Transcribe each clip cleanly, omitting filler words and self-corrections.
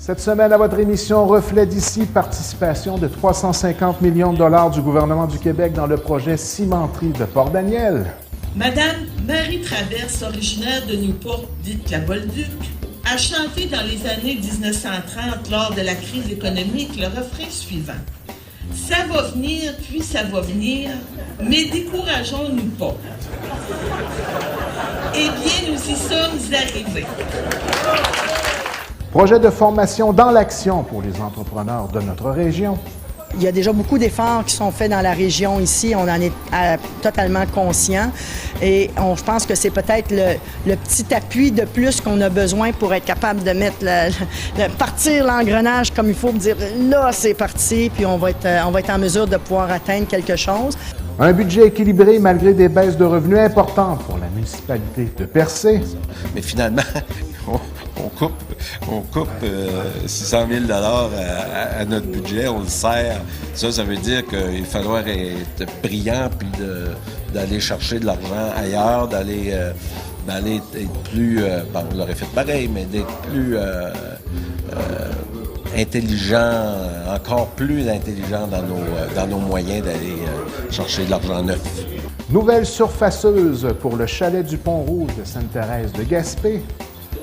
Cette semaine, à votre émission Reflet d'ici, participation de 350 millions de dollars du gouvernement du Québec dans le projet Cimenterie de Port-Daniel. Madame Marie Traverse, originaire de Newport, dite la Bolduc, a chanté dans les années 1930, lors de la crise économique, le refrain suivant. « Ça va venir, puis ça va venir, mais décourageons-nous pas. » Eh bien, nous y sommes arrivés. Projet de formation dans l'action pour les entrepreneurs de notre région. Il y a déjà beaucoup d'efforts qui sont faits dans la région ici. On en est totalement conscient. Et je pense que c'est peut-être le petit appui de plus qu'on a besoin pour être capable de mettre partir l'engrenage comme il faut, dire là, c'est parti, puis on va être en mesure de pouvoir atteindre quelque chose. Un budget équilibré malgré des baisses de revenus importantes pour la municipalité de Percé. Mais finalement, on coupe 600 000 $ à notre budget, on le serre. Ça veut dire qu'il va falloir être brillant puis d'aller chercher de l'argent ailleurs, d'aller être plus... on l'aurait fait pareil, mais d'être plus intelligent, encore plus intelligent dans nos moyens d'aller chercher de l'argent neuf. Nouvelle surfaceuse pour le chalet du Pont-Rouge de Sainte-Thérèse de Gaspé.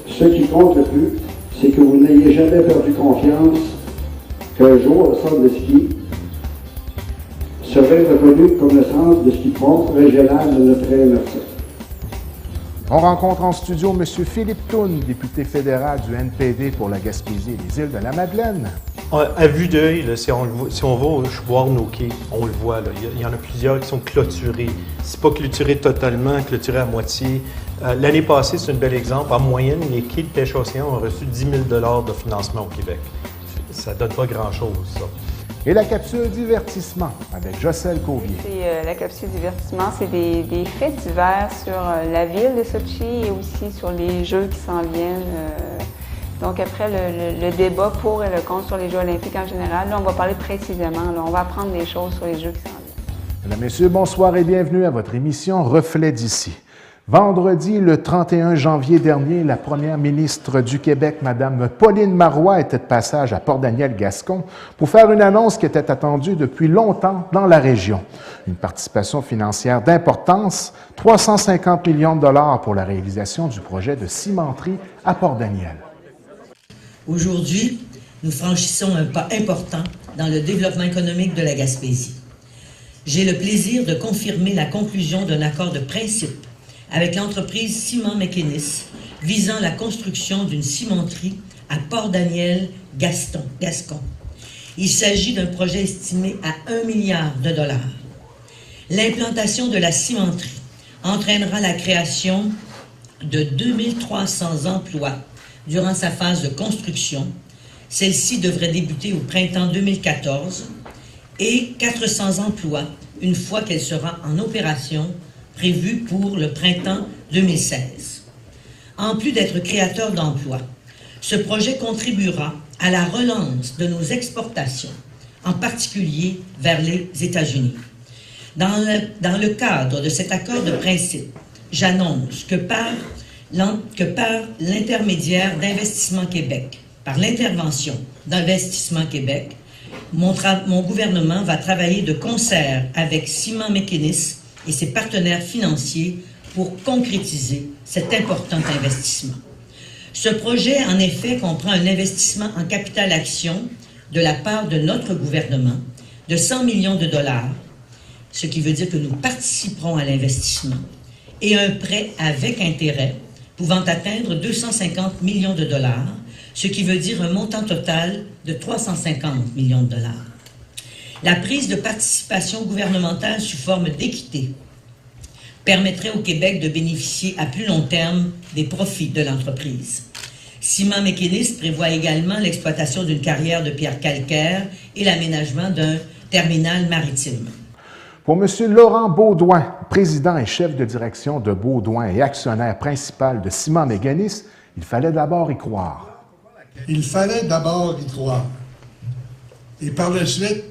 Ce qui compte le plus, c'est que vous n'ayez jamais perdu confiance qu'un jour, le centre de ski serait reconnu comme le centre de ski de fond régional de notre MRC. On rencontre en studio M. Philippe Toune, député fédéral du NPD pour la Gaspésie et les Îles-de-la-Madeleine. À vue d'œil, si on va au Chouard-Noquet, on le voit. Là, il y en a plusieurs qui sont clôturés. C'est pas clôturé totalement, clôturé à moitié. L'année passée, c'est un bel exemple. En moyenne, les quais de pêche-océan ont reçu 10 000 $ de financement au Québec. Ça donne pas grand-chose, ça. Et la capsule divertissement avec Jocelyne Covier. La capsule divertissement, c'est des faits divers sur la ville de Sochi et aussi sur les Jeux qui s'en viennent. Donc après le débat pour et le contre sur les Jeux olympiques en général, là, on va parler précisément, là, on va apprendre des choses sur les Jeux qui s'en viennent. Mesdames, Messieurs, bonsoir et bienvenue à votre émission Reflet d'ici. Vendredi, le 31 janvier dernier, la première ministre du Québec, Mme Pauline Marois, était de passage à Port-Daniel-Gascon pour faire une annonce qui était attendue depuis longtemps dans la région. Une participation financière d'importance, 350 millions de dollars pour la réalisation du projet de cimenterie à Port-Daniel. Aujourd'hui, nous franchissons un pas important dans le développement économique de la Gaspésie. J'ai le plaisir de confirmer la conclusion d'un accord de principe avec l'entreprise Ciment Mécanis visant la construction d'une cimenterie à Port-Daniel, Gascon. Il s'agit d'un projet estimé à 1 milliard de dollars. L'implantation de la cimenterie entraînera la création de 2300 emplois durant sa phase de construction. Celle-ci devrait débuter au printemps 2014 et 400 emplois une fois qu'elle sera en opération, prévue pour le printemps 2016. En plus d'être créateur d'emplois, ce projet contribuera à la relance de nos exportations, en particulier vers les États-Unis. Dans le cadre de cet accord de principe, j'annonce que par l'intermédiaire d'Investissement Québec, par l'intervention d'Investissement Québec, mon gouvernement va travailler de concert avec Ciment Mécanis et ses partenaires financiers pour concrétiser cet important investissement. Ce projet, en effet, comprend un investissement en capital action de la part de notre gouvernement de 100 millions de dollars, ce qui veut dire que nous participerons à l'investissement, et un prêt avec intérêt pouvant atteindre 250 millions de dollars, ce qui veut dire un montant total de 350 millions de dollars. La prise de participation gouvernementale sous forme d'équité permettrait au Québec de bénéficier à plus long terme des profits de l'entreprise. Ciment Mécanis prévoit également l'exploitation d'une carrière de pierre calcaire et l'aménagement d'un terminal maritime. Pour M. Laurent Beaudoin, président et chef de direction de Beaudoin et actionnaire principal de Ciment Mécanis, il fallait d'abord y croire. Il fallait d'abord y croire. Et par la suite,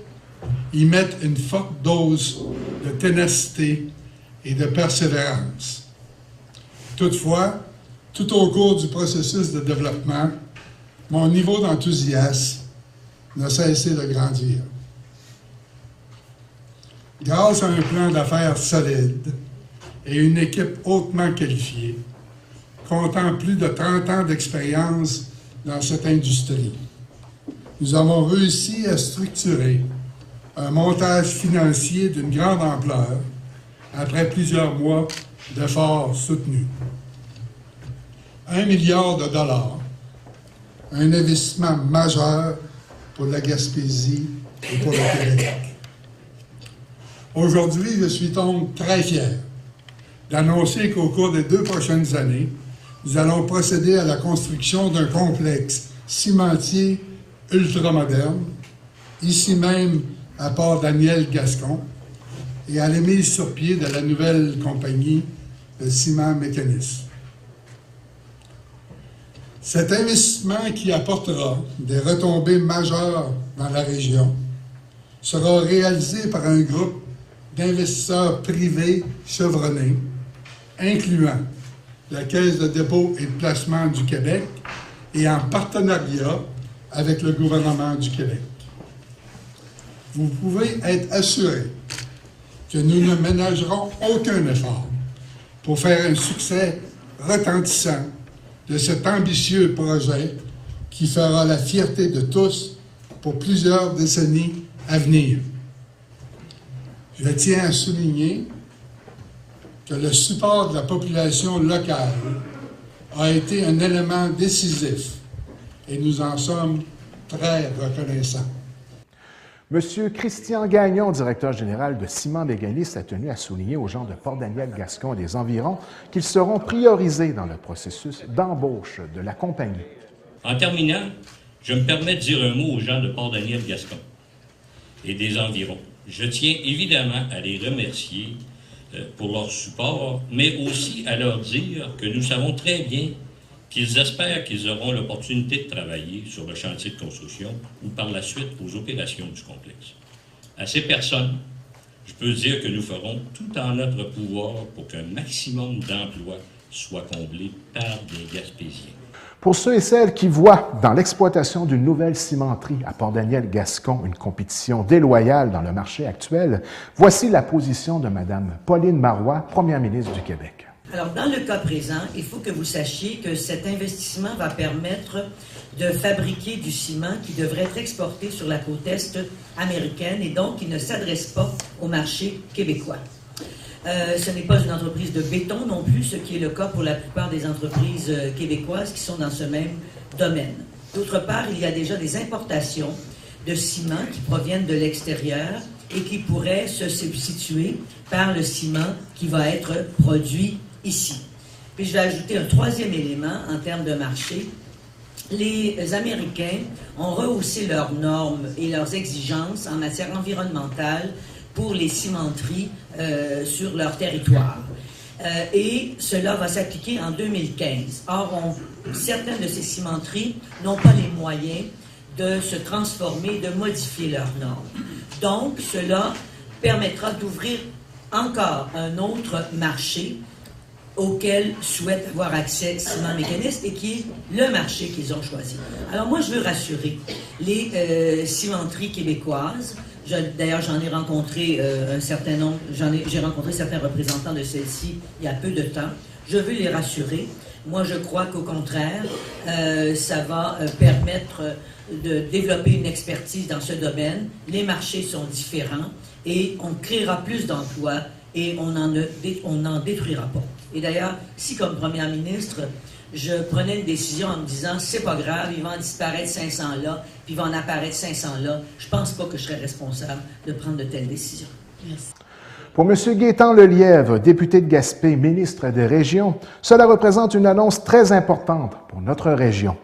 y mettre une forte dose de ténacité et de persévérance. Toutefois, tout au cours du processus de développement, mon niveau d'enthousiasme n'a cessé de grandir. Grâce à un plan d'affaires solide et une équipe hautement qualifiée, comptant plus de 30 ans d'expérience dans cette industrie, nous avons réussi à structurer un montage financier d'une grande ampleur après plusieurs mois d'efforts soutenus. 1 milliard de dollars, un investissement majeur pour la Gaspésie et pour le Québec. Aujourd'hui, je suis donc très fier d'annoncer qu'au cours des 2 prochaines années, nous allons procéder à la construction d'un complexe cimentier ultramoderne, ici même à Port-Daniel-Gascon, et à la mise sur pied de la nouvelle compagnie de ciment mécanisme. Cet investissement qui apportera des retombées majeures dans la région sera réalisé par un groupe d'investisseurs privés chevronnés, incluant la Caisse de dépôt et de placement du Québec et en partenariat avec le gouvernement du Québec. Vous pouvez être assurés que nous ne ménagerons aucun effort pour faire un succès retentissant de cet ambitieux projet qui fera la fierté de tous pour plusieurs décennies à venir. Je tiens à souligner que le support de la population locale a été un élément décisif et nous en sommes très reconnaissants. Monsieur Christian Gagnon, directeur général de Ciment Mécanisme, a tenu à souligner aux gens de Port-Daniel-Gascon et des environs qu'ils seront priorisés dans le processus d'embauche de la compagnie. En terminant, je me permets de dire un mot aux gens de Port-Daniel-Gascon et des environs. Je tiens évidemment à les remercier pour leur support, mais aussi à leur dire que nous savons très bien qu'ils espèrent qu'ils auront l'opportunité de travailler sur le chantier de construction ou par la suite aux opérations du complexe. À ces personnes, je peux dire que nous ferons tout en notre pouvoir pour qu'un maximum d'emplois soient comblés par des Gaspésiens. Pour ceux et celles qui voient dans l'exploitation d'une nouvelle cimenterie à Port-Daniel-Gascon une compétition déloyale dans le marché actuel, voici la position de Mme Pauline Marois, première ministre du Québec. Alors, dans le cas présent, il faut que vous sachiez que cet investissement va permettre de fabriquer du ciment qui devrait être exporté sur la côte est américaine et donc qui ne s'adresse pas au marché québécois. Ce n'est pas une entreprise de béton non plus, ce qui est le cas pour la plupart des entreprises québécoises qui sont dans ce même domaine. D'autre part, il y a déjà des importations de ciment qui proviennent de l'extérieur et qui pourraient se substituer par le ciment qui va être produit ici. Puis je vais ajouter un troisième élément en termes de marché. Les Américains ont rehaussé leurs normes et leurs exigences en matière environnementale pour les cimenteries sur leur territoire. Et cela va s'appliquer en 2015. Or, certaines de ces cimenteries n'ont pas les moyens de se transformer, de modifier leurs normes. Donc, cela permettra d'ouvrir encore un autre marché auquel souhaitent avoir accès Ciment Mécanisme et qui est le marché qu'ils ont choisi. Alors moi, je veux rassurer les cimenteries québécoises. D'ailleurs, j'en ai rencontré un certain nombre, j'ai rencontré certains représentants de celles-ci il y a peu de temps. Je veux les rassurer. Moi, je crois qu'au contraire, ça va permettre de développer une expertise dans ce domaine. Les marchés sont différents et on créera plus d'emplois et on n'en détruira pas. Et d'ailleurs, si comme première ministre, je prenais une décision en me disant, c'est pas grave, il va en disparaître 500 là, puis il va en apparaître 500 là, je pense pas que je serais responsable de prendre de telles décisions. Merci. Pour M. Gaétan Lelièvre, député de Gaspé, ministre des Régions, cela représente une annonce très importante pour notre région.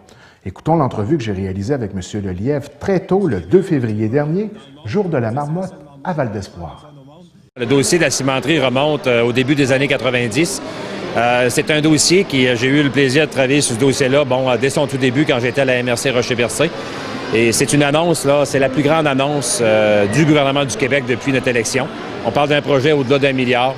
Écoutons l'entrevue que j'ai réalisée avec M. Lelièvre très tôt, le 2 février dernier, jour de la Marmotte à Val-d'Espoir. Le dossier de la cimenterie remonte au début des années 90. C'est un dossier qui, j'ai eu le plaisir de travailler sur ce dossier-là, dès son tout début quand j'étais à la MRC Rocher-Bercé. Et c'est une annonce, là, c'est la plus grande annonce du gouvernement du Québec depuis notre élection. On parle d'un projet au-delà d'1 milliard.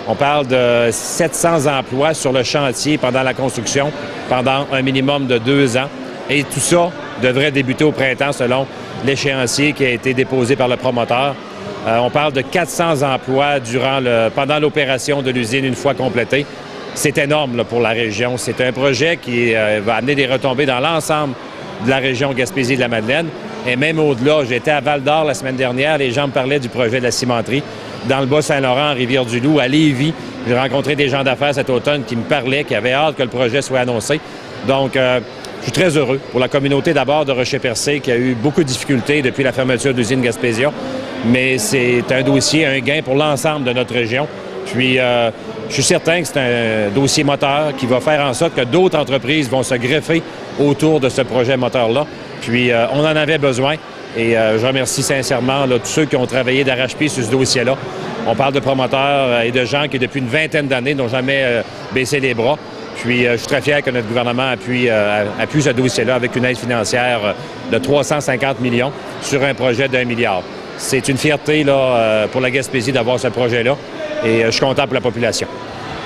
On parle de 700 emplois sur le chantier pendant la construction, pendant un minimum de 2 ans. Et tout ça devrait débuter au printemps selon l'échéancier qui a été déposé par le promoteur. On parle de 400 emplois pendant l'opération de l'usine une fois complétée. C'est énorme là, pour la région. C'est un projet qui va amener des retombées dans l'ensemble de la région Gaspésie de la Madeleine. Et même au-delà, j'étais à Val-d'Or la semaine dernière, les gens me parlaient du projet de la cimenterie. Dans le Bas-Saint-Laurent, en Rivière-du-Loup, à Lévis, j'ai rencontré des gens d'affaires cet automne qui me parlaient, qui avaient hâte que le projet soit annoncé. Donc, je suis très heureux pour la communauté d'abord de Rocher-Percé qui a eu beaucoup de difficultés depuis la fermeture de l'usine Gaspésia. Mais c'est un dossier, un gain pour l'ensemble de notre région. Puis, je suis certain que c'est un dossier moteur qui va faire en sorte que d'autres entreprises vont se greffer autour de ce projet moteur-là. Puis, on en avait besoin. Et je remercie sincèrement là, tous ceux qui ont travaillé d'arrache-pied sur ce dossier-là. On parle de promoteurs et de gens qui, depuis une vingtaine d'années, n'ont jamais baissé les bras. Puis, je suis très fier que notre gouvernement appuie ce dossier-là avec une aide financière de 350 millions sur un projet d'1 milliard. C'est une fierté là, pour la Gaspésie d'avoir ce projet-là et je suis content pour la population.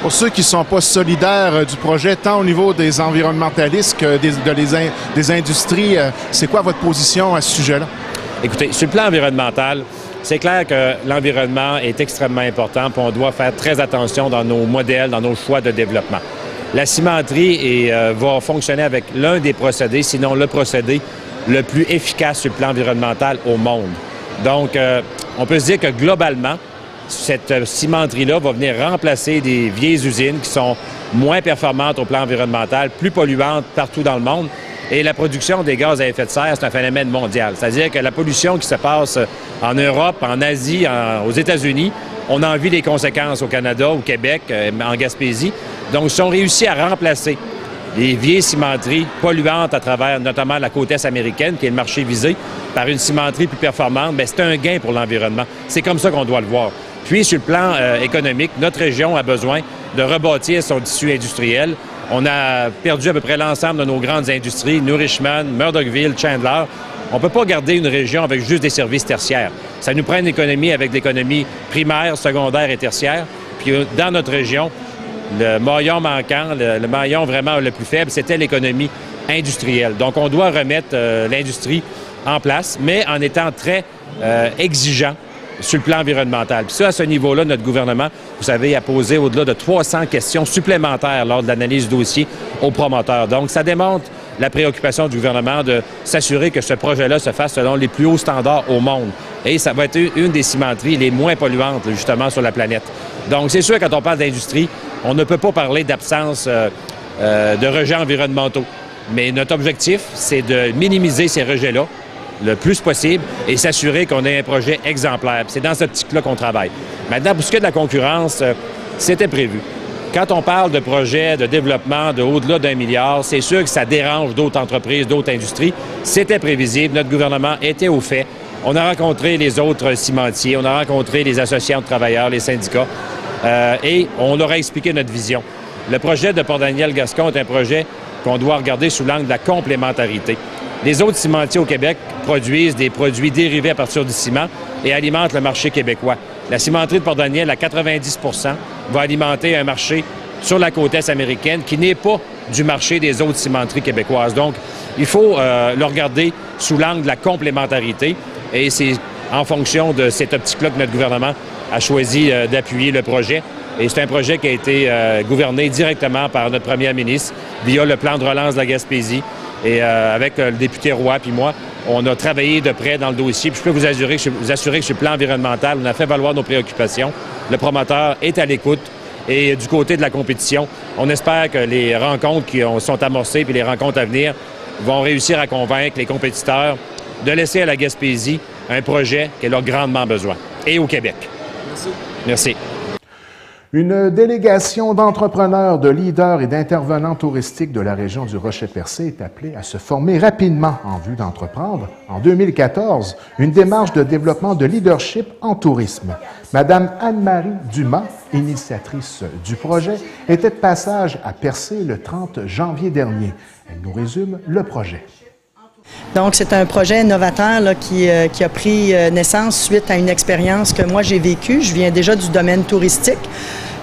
Pour ceux qui ne sont pas solidaires du projet, tant au niveau des environnementalistes que des industries, c'est quoi votre position à ce sujet-là? Écoutez, sur le plan environnemental, c'est clair que l'environnement est extrêmement important puis on doit faire très attention dans nos modèles, dans nos choix de développement. La cimenterie va fonctionner avec l'un des procédés, sinon le procédé le plus efficace sur le plan environnemental au monde. Donc, on peut se dire que globalement, cette cimenterie-là va venir remplacer des vieilles usines qui sont moins performantes au plan environnemental, plus polluantes partout dans le monde. Et la production des gaz à effet de serre, c'est un phénomène mondial. C'est-à-dire que la pollution qui se passe en Europe, en Asie, aux États-Unis, on en vit les conséquences au Canada, au Québec, en Gaspésie. Donc, si on réussit à remplacer les vieilles cimenteries polluantes à travers notamment la côte est américaine, qui est le marché visé, par une cimenterie plus performante, bien, c'est un gain pour l'environnement. C'est comme ça qu'on doit le voir. Puis, sur le plan économique, notre région a besoin de rebâtir son tissu industriel. On a perdu à peu près l'ensemble de nos grandes industries, New Richmond, Murdochville, Chandler. On ne peut pas garder une région avec juste des services tertiaires. Ça nous prend une économie avec l'économie primaire, secondaire et tertiaire. Puis, dans notre région, le maillon manquant, le maillon vraiment le plus faible, c'était l'économie industrielle. Donc, on doit remettre l'industrie en place, mais en étant très exigeant sur le plan environnemental. Puis ça, à ce niveau-là, notre gouvernement, vous savez, a posé au-delà de 300 questions supplémentaires lors de l'analyse du dossier aux promoteurs. Donc, ça démontre la préoccupation du gouvernement de s'assurer que ce projet-là se fasse selon les plus hauts standards au monde. Et ça va être une des cimenteries les moins polluantes, justement, sur la planète. Donc, c'est sûr, quand on parle d'industrie, on ne peut pas parler d'absence de rejets environnementaux. Mais notre objectif, c'est de minimiser ces rejets-là le plus possible et s'assurer qu'on ait un projet exemplaire. C'est dans cette optique-là qu'on travaille. Maintenant, pour ce qui est de la concurrence, c'était prévu. Quand on parle de projets de développement de au-delà d'1 milliard, c'est sûr que ça dérange d'autres entreprises, d'autres industries. C'était prévisible. Notre gouvernement était au fait. On a rencontré les autres cimentiers, on a rencontré les associations de travailleurs, les syndicats, et on leur a expliqué notre vision. Le projet de Port-Daniel-Gascon est un projet qu'on doit regarder sous l'angle de la complémentarité. Les autres cimentiers au Québec produisent des produits dérivés à partir du ciment et alimentent le marché québécois. La cimenterie de Port-Daniel, à 90 %, va alimenter un marché sur la côte est américaine qui n'est pas du marché des autres cimenteries québécoises. Donc, il faut le regarder sous l'angle de la complémentarité et c'est en fonction de cette optique-là que notre gouvernement a choisi d'appuyer le projet. Et c'est un projet qui a été gouverné directement par notre première ministre via le plan de relance de la Gaspésie. Et avec le député Roy puis moi, on a travaillé de près dans le dossier. Puis je peux vous assurer que sur le plan environnemental, on a fait valoir nos préoccupations. Le promoteur est à l'écoute. Et du côté de la compétition, on espère que les rencontres qui sont amorcées puis les rencontres à venir vont réussir à convaincre les compétiteurs de laisser à la Gaspésie un projet qu'elle a grandement besoin. Et au Québec. Merci. Merci. Une délégation d'entrepreneurs, de leaders et d'intervenants touristiques de la région du Rocher-Percé est appelée à se former rapidement en vue d'entreprendre, en 2014, une démarche de développement de leadership en tourisme. Madame Anne-Marie Dumas, initiatrice du projet, était de passage à Percé le 30 janvier dernier. Elle nous résume le projet. Donc, c'est un projet novateur là, qui a pris naissance suite à une expérience que moi j'ai vécue. Je viens déjà du domaine touristique.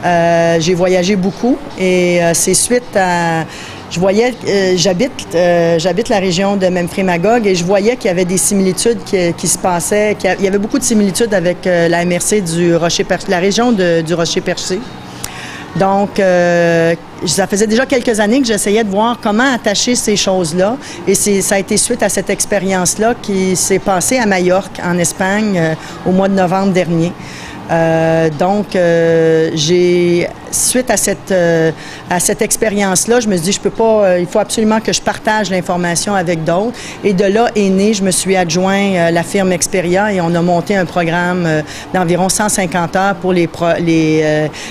J'ai voyagé beaucoup et c'est suite à... je voyais, j'habite la région de Memphremagog et je voyais qu'il y avait des similitudes qui se passaient, il y avait beaucoup de similitudes avec la MRC du Rocher-Percé, la région du Rocher-Percé. Donc, ça faisait déjà quelques années que j'essayais de voir comment attacher ces choses-là. Et ça a été suite à cette expérience-là qui s'est passée à Majorque, en Espagne, au mois de novembre dernier. Suite à cette expérience-là, je me suis dit, je peux pas, il faut absolument que je partage l'information avec d'autres. Et de là est né, je me suis adjoint la firme Experia et on a monté un programme d'environ 150 heures pour les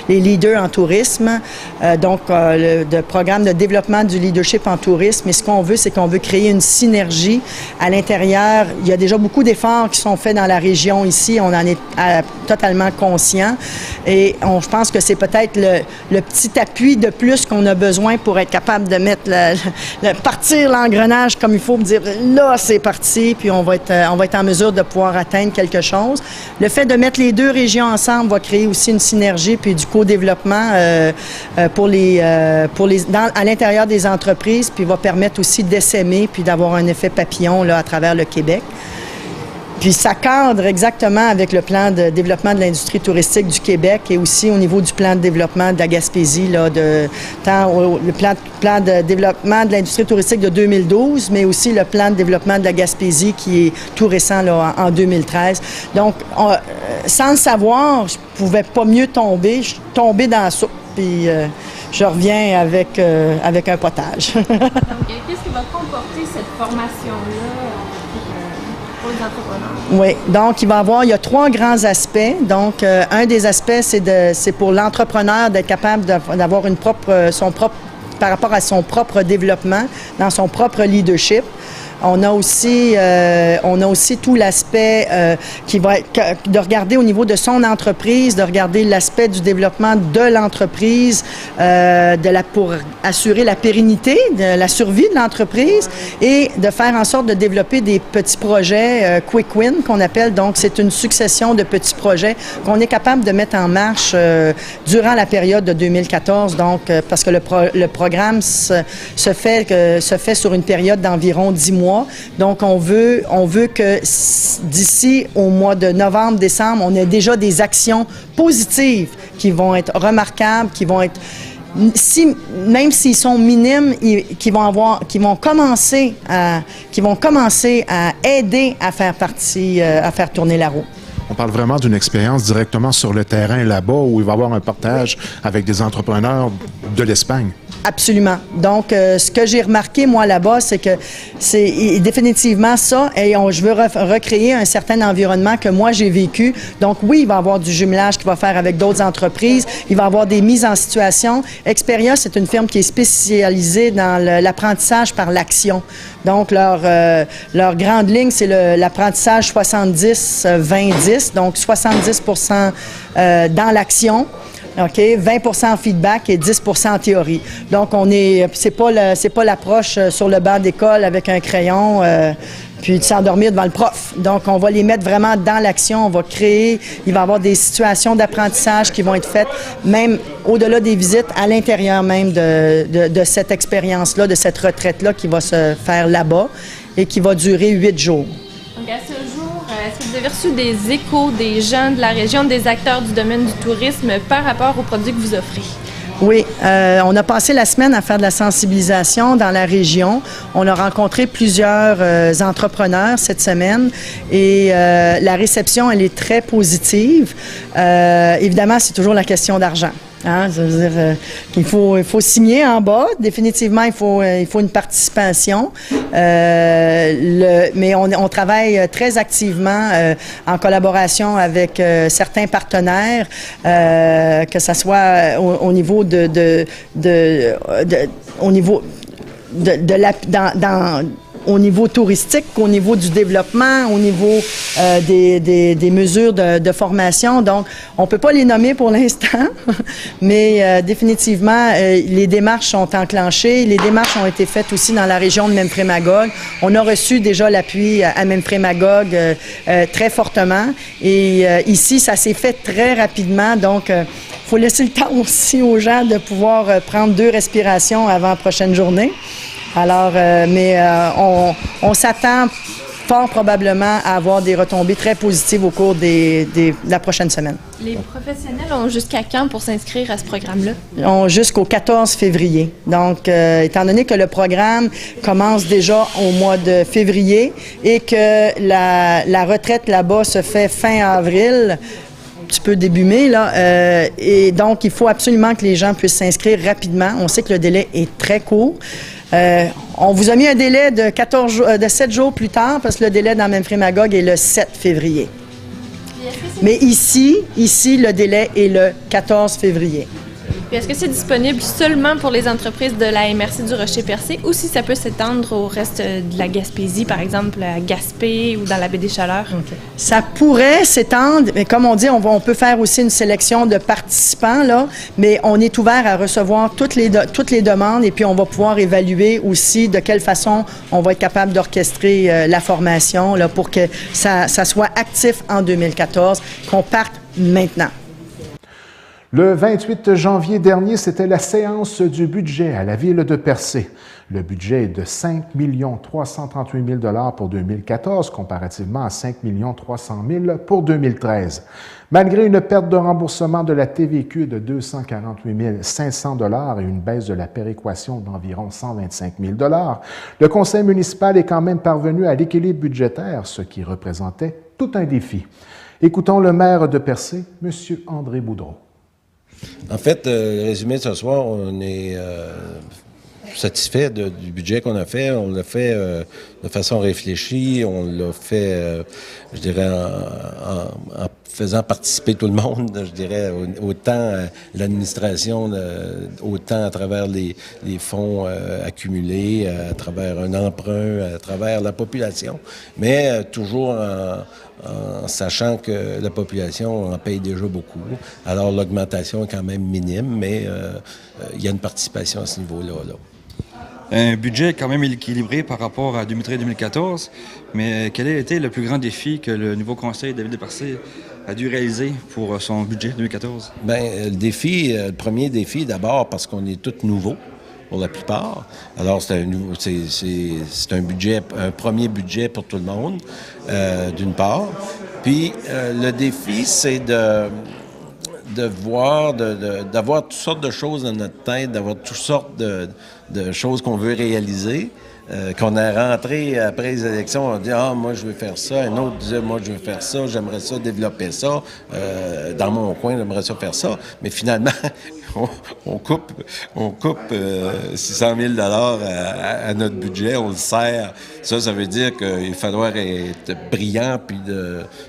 leaders en tourisme. Le programme de développement du leadership en tourisme. Et ce qu'on veut, c'est qu'on veut créer une synergie à l'intérieur. Il y a déjà beaucoup d'efforts qui sont faits dans la région ici. On en est totalement conscient. Et je pense que c'est peut-être le petit appui de plus qu'on a besoin pour être capable de mettre partir l'engrenage comme il faut, me dire là c'est parti, puis on va être en mesure de pouvoir atteindre quelque chose. Le fait de mettre les deux régions ensemble va créer aussi une synergie puis du co-développement à l'intérieur des entreprises, puis va permettre aussi d'essaimer puis d'avoir un effet papillon là à travers le Québec. Puis ça cadre exactement avec le plan de développement de l'industrie touristique du Québec et aussi au niveau du plan de développement de la Gaspésie, là, le plan de développement de l'industrie touristique de 2012, mais aussi le plan de développement de la Gaspésie qui est tout récent là, en 2013. Donc, sans le savoir, je pouvais pas mieux tomber. Je suis tombée dans la soupe, puis je reviens avec un potage. Donc, qu'est-ce qui va comporter cette formation-là? Oui, donc il y a 3 grands aspects. Donc, un des aspects, c'est pour l'entrepreneur d'être capable d'avoir par rapport à son propre développement, dans son propre leadership. On a aussi tout l'aspect qui va être de regarder au niveau de son entreprise, de regarder l'aspect du développement de l'entreprise, pour assurer la pérennité, la survie de l'entreprise et de faire en sorte de développer des petits projets quick win qu'on appelle. Donc, c'est une succession de petits projets qu'on est capable de mettre en marche durant la période de 2014. Donc, parce que le programme se fait sur une période d'environ 10 mois. Donc, on veut que d'ici au mois de novembre-décembre, on ait déjà des actions positives qui vont être remarquables, qui vont être, même s'ils sont minimes, qui vont commencer à aider à faire tourner la roue. On parle vraiment d'une expérience directement sur le terrain là-bas où il va y avoir un partage avec des entrepreneurs de l'Espagne. Absolument. Donc, ce que j'ai remarqué, moi, là-bas, c'est que c'est définitivement ça. Et je veux recréer un certain environnement que moi, j'ai vécu. Donc, oui, il va y avoir du jumelage qu'il va faire avec d'autres entreprises. Il va y avoir des mises en situation. Experia, c'est une firme qui est spécialisée dans l'apprentissage par l'action. Donc, leur grande ligne, c'est l'apprentissage 70-20-10. Donc, 70% dans l'action. OK, 20% en feedback et 10% en théorie. Donc, c'est pas l'approche sur le banc d'école avec un crayon puis de s'endormir devant le prof. Donc, on va les mettre vraiment dans l'action. On va créer, il va y avoir des situations d'apprentissage qui vont être faites, même au-delà des visites, à l'intérieur même de cette expérience-là, de cette retraite-là qui va se faire là-bas et qui va durer 8 jours. Donc, à ce jour, est-ce que vous avez reçu des échos des gens de la région, des acteurs du domaine du tourisme par rapport aux produits que vous offrez? Oui, on a passé la semaine à faire de la sensibilisation dans la région. On a rencontré plusieurs entrepreneurs cette semaine et la réception, elle est très positive. Évidemment, c'est toujours la question d'argent. Hein, ça veut dire qu'il faut signer en bas. Définitivement, il faut une participation. Mais on travaille très activement en collaboration avec certains partenaires, que ça soit au niveau au niveau touristique, au niveau du développement, au niveau des mesures de formation. Donc, on peut pas les nommer pour l'instant, mais définitivement, les démarches sont enclenchées. Les démarches ont été faites aussi dans la région de Memphremagog. On a reçu déjà l'appui à Memphremagog très fortement. Et ici, ça s'est fait très rapidement. Donc, faut laisser le temps aussi aux gens de pouvoir prendre 2 respirations avant la prochaine journée. Alors, on s'attend fort probablement à avoir des retombées très positives au cours de la prochaine semaine. Les professionnels ont jusqu'à quand pour s'inscrire à ce programme-là? Ils ont jusqu'au 14 février. Donc, étant donné que le programme commence déjà au mois de février et que la retraite là-bas se fait fin avril, un petit peu début mai, là, et donc il faut absolument que les gens puissent s'inscrire rapidement. On sait que le délai est très court. On vous a mis un délai de 7 jours plus tard parce que le délai dans Memphremagog est le 7 février. Mais ici, le délai est le 14 février. Puis est-ce que c'est disponible seulement pour les entreprises de la MRC du Rocher-Percé ou si ça peut s'étendre au reste de la Gaspésie, par exemple à Gaspé ou dans la baie des Chaleurs? Okay. Ça pourrait s'étendre, mais comme on dit, on peut faire aussi une sélection de participants, là, mais on est ouvert à recevoir toutes les demandes et puis on va pouvoir évaluer aussi de quelle façon on va être capable d'orchestrer la formation là, pour que ça soit actif en 2014, qu'on parte maintenant. Le 28 janvier dernier, c'était la séance du budget à la ville de Percé. Le budget est de 5 338 000 pour 2014, comparativement à 5 300 000 pour 2013. Malgré une perte de remboursement de la TVQ de 248 500 et une baisse de la péréquation d'environ 125 000 le conseil municipal est quand même parvenu à l'équilibre budgétaire, ce qui représentait tout un défi. Écoutons le maire de Percé, M. André Boudreau. En fait, résumé ce soir, on est satisfait du budget qu'on a fait. On l'a fait de façon réfléchie. On l'a fait, je dirais, en faisant participer tout le monde, je dirais, autant l'administration, autant à travers les fonds accumulés, à travers un emprunt, à travers la population, mais toujours en sachant que la population en paye déjà beaucoup. Alors, l'augmentation est quand même minime, mais il y a une participation à ce niveau-là. Un budget quand même équilibré par rapport à 2013-2014, mais quel a été le plus grand défi que le nouveau conseil de la ville de Percé a dû réaliser pour son budget 2014? Bien, le premier défi, d'abord, parce qu'on est tous nouveaux, pour la plupart. Alors, c'est un budget, un premier budget pour tout le monde, d'une part. Puis, le défi, c'est d'avoir toutes sortes de choses dans notre tête, d'avoir toutes sortes de choses qu'on veut réaliser, qu'on a rentré après les élections, on dit « Ah, moi, je veux faire ça », un autre disait « Moi, je veux faire ça, j'aimerais ça développer ça, dans mon coin, j'aimerais ça faire ça », mais finalement, on coupe 600 000 à notre budget, on le serre. Ça veut dire qu'il faudra être brillant puis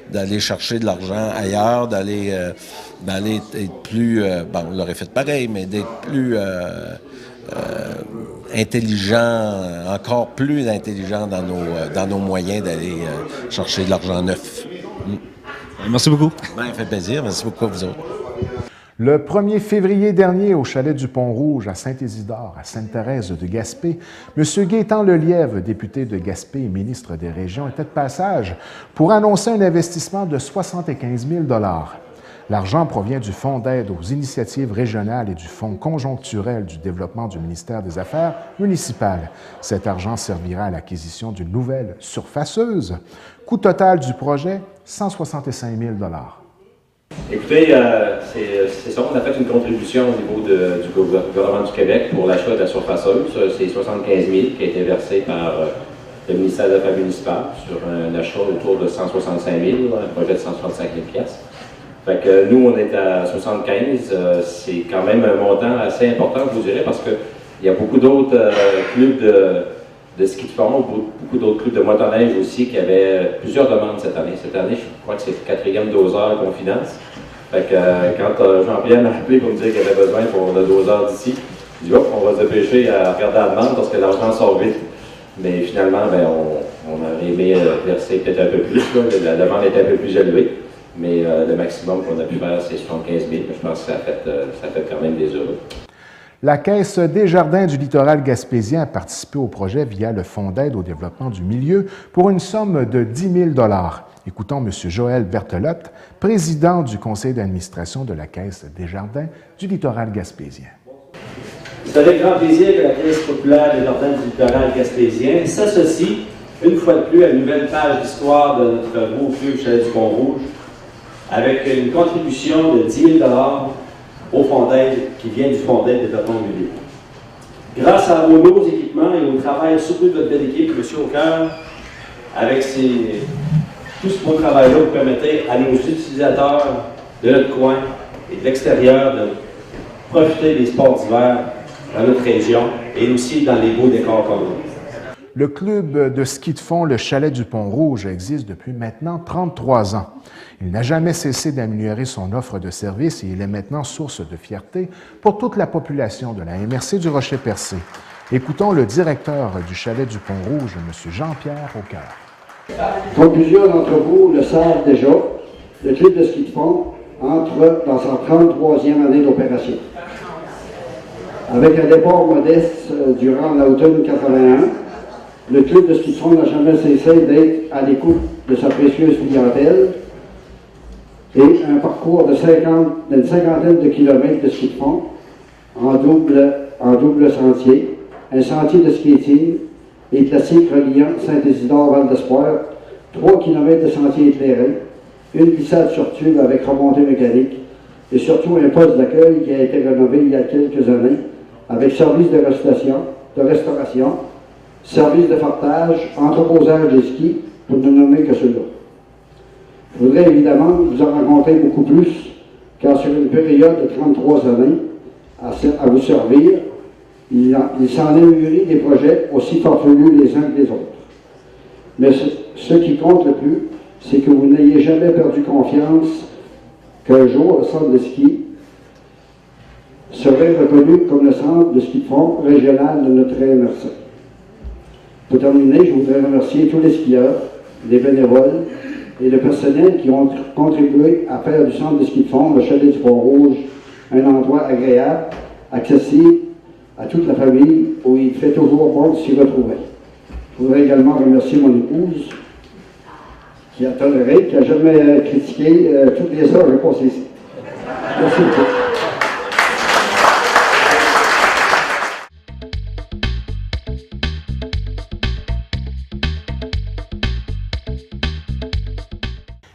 d'aller chercher de l'argent ailleurs, d'aller être plus... on l'aurait fait pareil, mais d'être plus intelligent, encore plus intelligent dans nos moyens d'aller chercher de l'argent neuf. Merci beaucoup. Ça fait plaisir. Merci beaucoup à vous autres. Le 1er février dernier, au chalet du Pont-Rouge, à Saint-Isidore, à Sainte-Thérèse de Gaspé, M. Gaétan Lelièvre, député de Gaspé et ministre des Régions, était de passage pour annoncer un investissement de 75 000 $. L'argent provient du Fonds d'aide aux initiatives régionales et du Fonds conjoncturel du développement du ministère des Affaires municipales. Cet argent servira à l'acquisition d'une nouvelle surfaceuse. Coût total du projet, 165 000 $. Écoutez, c'est ça, on a fait une contribution au niveau du gouvernement du Québec pour l'achat de la surfaceuse. C'est 75 000 qui a été versé par le ministère des Affaires municipales sur un achat autour de 165 000, un projet de 165 000 $. Fait que nous, on est à 75. C'est quand même un montant assez important, je vous dirais, parce qu'il y a beaucoup d'autres clubs de ski de fond, beaucoup d'autres clubs de motoneige aussi qui avaient plusieurs demandes cette année. Cette année, je crois que c'est le 4e doseur qu'on finance. Fait que quand Jean-Pierre m'a appelé pour me dire qu'il avait besoin pour le doseur d'ici, je dis on va se dépêcher à regarder la demande parce que l'argent sort vite. Mais finalement, on aurait aimé verser peut-être un peu plus. La demande était un peu plus élevée. Mais le maximum qu'on a pu faire, c'est 75 000. Je pense que ça fait quand même des heureux. La Caisse des Jardins du littoral gaspésien a participé au projet via le Fonds d'aide au développement du milieu pour une somme de 10 000 $. Écoutons M. Joël Berthelotte, président du conseil d'administration de la Caisse des Jardins du littoral gaspésien. C'est avec grand plaisir que la Caisse populaire des Jardins du littoral gaspésien s'associe une fois de plus à une nouvelle page d'histoire de notre beau vieux chalet du Pont-Rouge avec une contribution de 10 000 au fonds d'aide qui vient du fonds d'aide développement immobilier. Grâce à vos nouveaux équipements et au travail surtout de votre belle équipe, M. Aucoeur, avec tout ce beau travail-là, vous permettez à nos utilisateurs de notre coin et de l'extérieur de profiter des sports d'hiver dans notre région et aussi dans les beaux décors comme nous. Le club de ski de fond Le Chalet du Pont-Rouge existe depuis maintenant 33 ans. Il n'a jamais cessé d'améliorer son offre de services et il est maintenant source de fierté pour toute la population de la MRC du Rocher-Percé. Écoutons le directeur du Chalet du Pont-Rouge, M. Jean-Pierre Aucoeur. Comme plusieurs d'entre vous le savent déjà, le club de ski de fond entre dans sa 33e année d'opération. Avec un départ modeste durant l'automne 81, le club de ski de fond n'a jamais cessé d'être à l'écoute de sa précieuse clientèle et un parcours d'une cinquantaine de kilomètres de ski de fond en double sentier, un sentier de skating et classique reliant Saint-Isidore-Val d'Espoir, 3 km de sentier éclairé, une glissade sur tube avec remontée mécanique et surtout un poste d'accueil qui a été rénové il y a quelques années avec service de restauration, service de fartage, entreposage des skis, pour ne nommer que ceux-là. Je voudrais évidemment vous en rencontrer beaucoup plus, car sur une période de 33 années à vous servir, il s'en est mûri des projets aussi farfelus les uns que les autres. Mais ce qui compte le plus, c'est que vous n'ayez jamais perdu confiance qu'un jour, le centre de ski serait reconnu comme le centre de ski de fond régional de notre MRC. Pour terminer, je voudrais remercier tous les skieurs, les bénévoles et le personnel qui ont contribué à faire du centre de ski de fond, le Chalet du Pont-Rouge, un endroit agréable, accessible à toute la famille, où il fait toujours bon de s'y retrouver. Je voudrais également remercier mon épouse, qui a toléré, qui n'a jamais critiqué toutes les heures que j'ai passées ici. Merci beaucoup.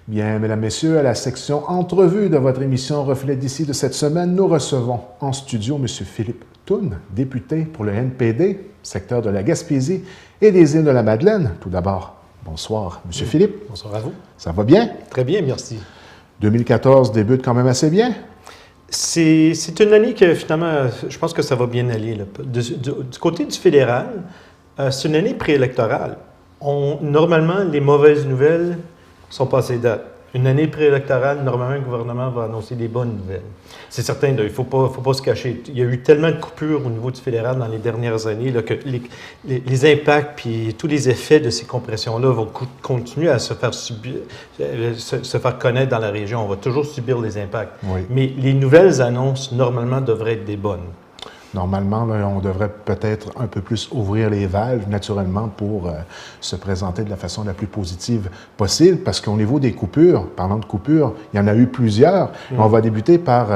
Bien, mesdames, messieurs, à la section entrevue de votre émission Reflet d'ici de cette semaine, nous recevons en studio M. Philippe Thune, député pour le NPD, secteur de la Gaspésie et des îles de la Madeleine. Tout d'abord, bonsoir, M. Philippe. Bonsoir à vous. Ça va bien? Très bien, merci. 2014 débute quand même assez bien? C'est une année que finalement, je pense que ça va bien aller. Là. Du côté du fédéral, c'est une année préélectorale. Normalement, les mauvaises nouvelles sont passées date. Une année préélectorale, normalement, le gouvernement va annoncer des bonnes nouvelles. C'est certain, il ne faut pas se cacher. Il y a eu tellement de coupures au niveau du fédéral dans les dernières années là, que les impacts puis tous les effets de ces compressions-là vont continuer à se faire connaître dans la région. On va toujours subir les impacts. Oui. Mais les nouvelles annonces, normalement, devraient être des bonnes. Normalement, là, on devrait peut-être un peu plus ouvrir les valves, naturellement, pour se présenter de la façon la plus positive possible, parce qu'au niveau des coupures, parlant de coupures, il y en a eu plusieurs. On va débuter par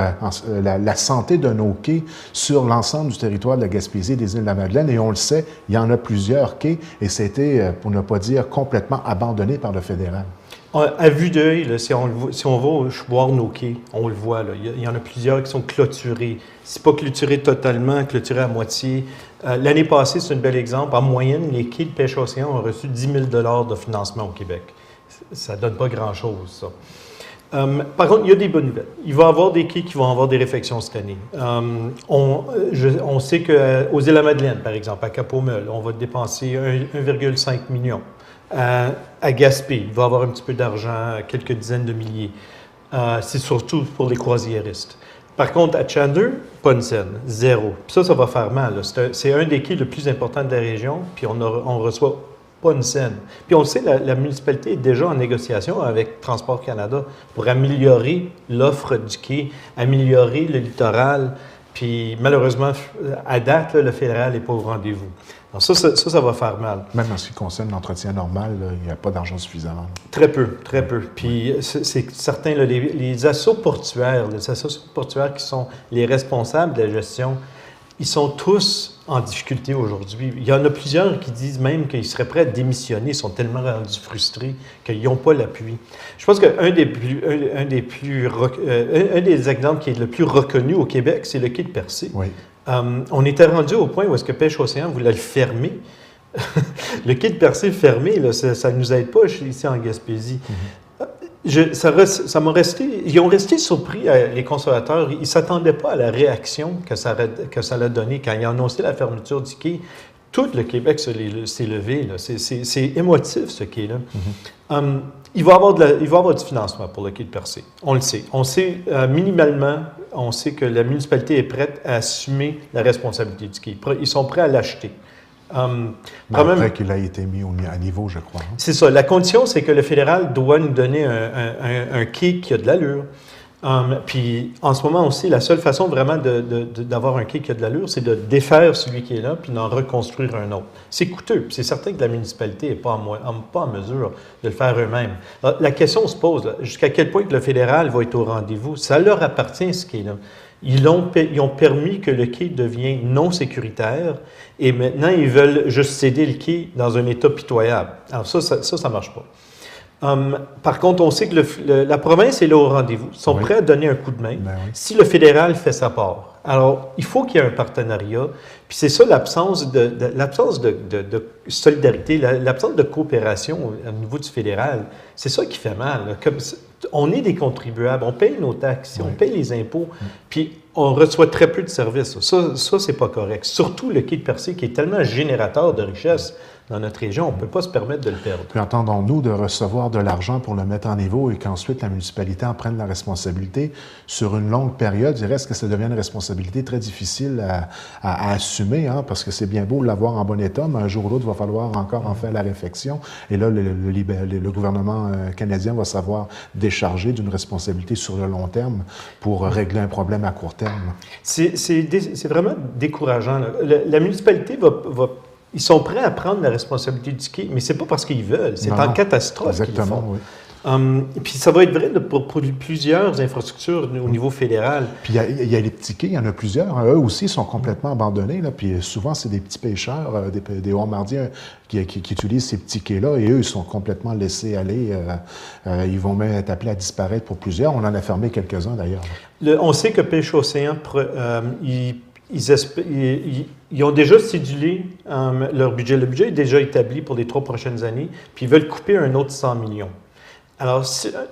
la santé de nos quais sur l'ensemble du territoire de la Gaspésie et des îles de la Madeleine, et on le sait, il y en a plusieurs quais, et c'était, pour ne pas dire, complètement abandonné par le fédéral. À vue d'œil, si on va voir nos quais, on le voit. Là, il y en a plusieurs qui sont clôturés. C'est pas clôturé totalement, clôturé à moitié. L'année passée, c'est un bel exemple. En moyenne, les quais de pêche océan ont reçu 10 000 $ de financement au Québec. Ça donne pas grand-chose, ça. Par contre, il y a des bonnes nouvelles. Il va y avoir des quais qui vont avoir des réfections cette année. On sait qu'aux îles de la Madeleine, par exemple, à Cap-aux-Meules, on va dépenser 1,5 million. À Gaspé, il va y avoir un petit peu d'argent, quelques dizaines de milliers. C'est surtout pour les croisiéristes. Par contre, à Chandler, pas une scène, zéro. Puis ça va faire mal. C'est un des quais le plus important de la région, puis on reçoit pas une scène. Puis on le sait, la municipalité est déjà en négociation avec Transport Canada pour améliorer l'offre du quai, améliorer le littoral, Puis malheureusement, à date, là, le fédéral n'est pas au rendez-vous. Alors ça va faire mal. Même en ce qui concerne l'entretien normal, là, il n'y a pas d'argent suffisamment. Très peu, très peu. Puis c'est certain, là, les assos portuaires qui sont les responsables de la gestion, ils sont tous en difficulté aujourd'hui. Il y en a plusieurs qui disent même qu'ils seraient prêts à démissionner, ils sont tellement rendus frustrés qu'ils n'ont pas l'appui. Je pense qu'un des exemples qui est le plus reconnu au Québec, c'est le quai de Percé. Oui. On était rendu au point où est-ce que Pêche Océan voulait le fermer. Le quai de Percé fermé, là, ça ne nous aide pas ici en Gaspésie. Ça m'a resté... Ils ont resté surpris, les conservateurs. Ils ne s'attendaient pas à la réaction que ça allait donner. Quand ils ont annoncé la fermeture du quai, tout le Québec s'est levé. C'est émotif, ce quai-là. Il va y avoir du financement pour le quai de Percé. On le sait. On sait, minimalement, on sait que la municipalité est prête à assumer la responsabilité du quai. Ils sont prêts à l'acheter. Après qu'il a été mis à niveau, je crois. Hein? C'est ça. La condition, c'est que le fédéral doit nous donner un quai qui a de l'allure. Puis, en ce moment aussi, la seule façon vraiment d'avoir un quai qui a de l'allure, c'est de défaire celui qui est là puis d'en reconstruire un autre. C'est coûteux. C'est certain que la municipalité n'est pas en mesure de le faire eux-mêmes. La question se pose, jusqu'à quel point que le fédéral va être au rendez-vous? Ça leur appartient, ce quai-là. Ils ont permis que le quai devienne non sécuritaire et maintenant, ils veulent juste céder le quai dans un état pitoyable. Alors ça ne marche pas. Par contre, on sait que la province est là au rendez-vous. Ils sont prêts à donner un coup de main si le fédéral fait sa part. Alors, il faut qu'il y ait un partenariat. Puis c'est ça l'absence de solidarité, l'absence de coopération au niveau du fédéral. C'est ça qui fait mal. Là. On est des contribuables, on paye nos taxes, on paye les impôts, puis on reçoit très peu de services. Ça c'est pas correct. Surtout le quai de Percé qui est tellement générateur de richesse dans notre région, on ne peut pas se permettre de le perdre. Puis entendons-nous de recevoir de l'argent pour le mettre en niveau et qu'ensuite la municipalité en prenne la responsabilité sur une longue période. Il reste que ça devient une responsabilité très difficile à assumer, hein, parce que c'est bien beau de l'avoir en bon état, mais un jour ou l'autre, il va falloir encore en faire la réflexion. Et là, le gouvernement canadien va savoir décharger d'une responsabilité sur le long terme pour régler un problème à court terme. C'est vraiment décourageant. Là. La municipalité ils sont prêts à prendre la responsabilité du quai, mais c'est pas parce qu'ils veulent, c'est en catastrophe qu'ils le font. Oui. Puis ça va être vrai pour plusieurs infrastructures au niveau fédéral. Puis il y a les petits quais, il y en a plusieurs. Eux aussi sont complètement abandonnés. Là, puis souvent, c'est des petits pêcheurs, des Haut-Mardiens qui utilisent ces petits quais-là et eux, ils sont complètement laissés aller. Ils vont même être appelés à disparaître pour plusieurs. On en a fermé quelques-uns d'ailleurs. On sait que Pêche Océan, ils ont déjà cédulé leur budget. Le budget est déjà établi pour les 3 prochaines années, puis ils veulent couper un autre 100 millions. Alors,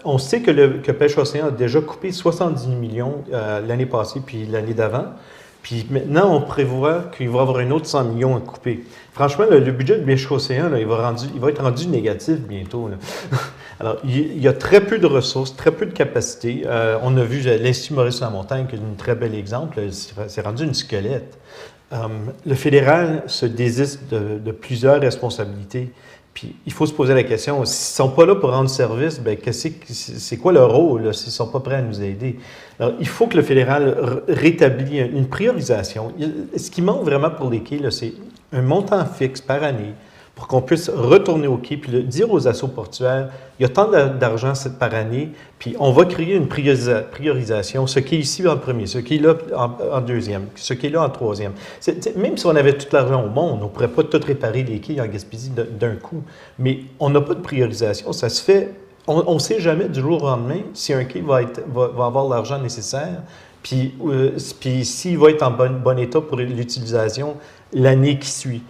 on sait que Pêche Océan a déjà coupé 70 millions l'année passée puis l'année d'avant. Puis maintenant, on prévoit qu'il va y avoir un autre 100 millions à couper. Franchement, le budget de Pêche Océan, là, il va être rendu négatif bientôt. Là. Alors, il y a très peu de ressources, très peu de capacités. On a vu l'Institut Maurice-Lamontagne, qui est un très bel exemple. C'est rendu une squelette. Le fédéral se désiste de plusieurs responsabilités. Puis, il faut se poser la question, s'ils ne sont pas là pour rendre service, bien, c'est quoi leur rôle s'ils ne sont pas prêts à nous aider? Alors, il faut que le fédéral rétablisse une priorisation. Ce qui manque vraiment pour les quais, c'est un montant fixe par année pour qu'on puisse retourner au quai puis dire aux assos portuaires, il y a tant d'argent par année, puis on va créer une priorisation, ce qui est ici en premier, ce qui est là en deuxième, ce qui est là en troisième. Même si on avait tout l'argent au monde, on ne pourrait pas tout réparer les quais en Gaspésie d'un coup, mais on n'a pas de priorisation, ça se fait, on ne sait jamais du jour au lendemain si un quai va avoir l'argent nécessaire, puis s'il va être en bon état pour l'utilisation l'année qui suit.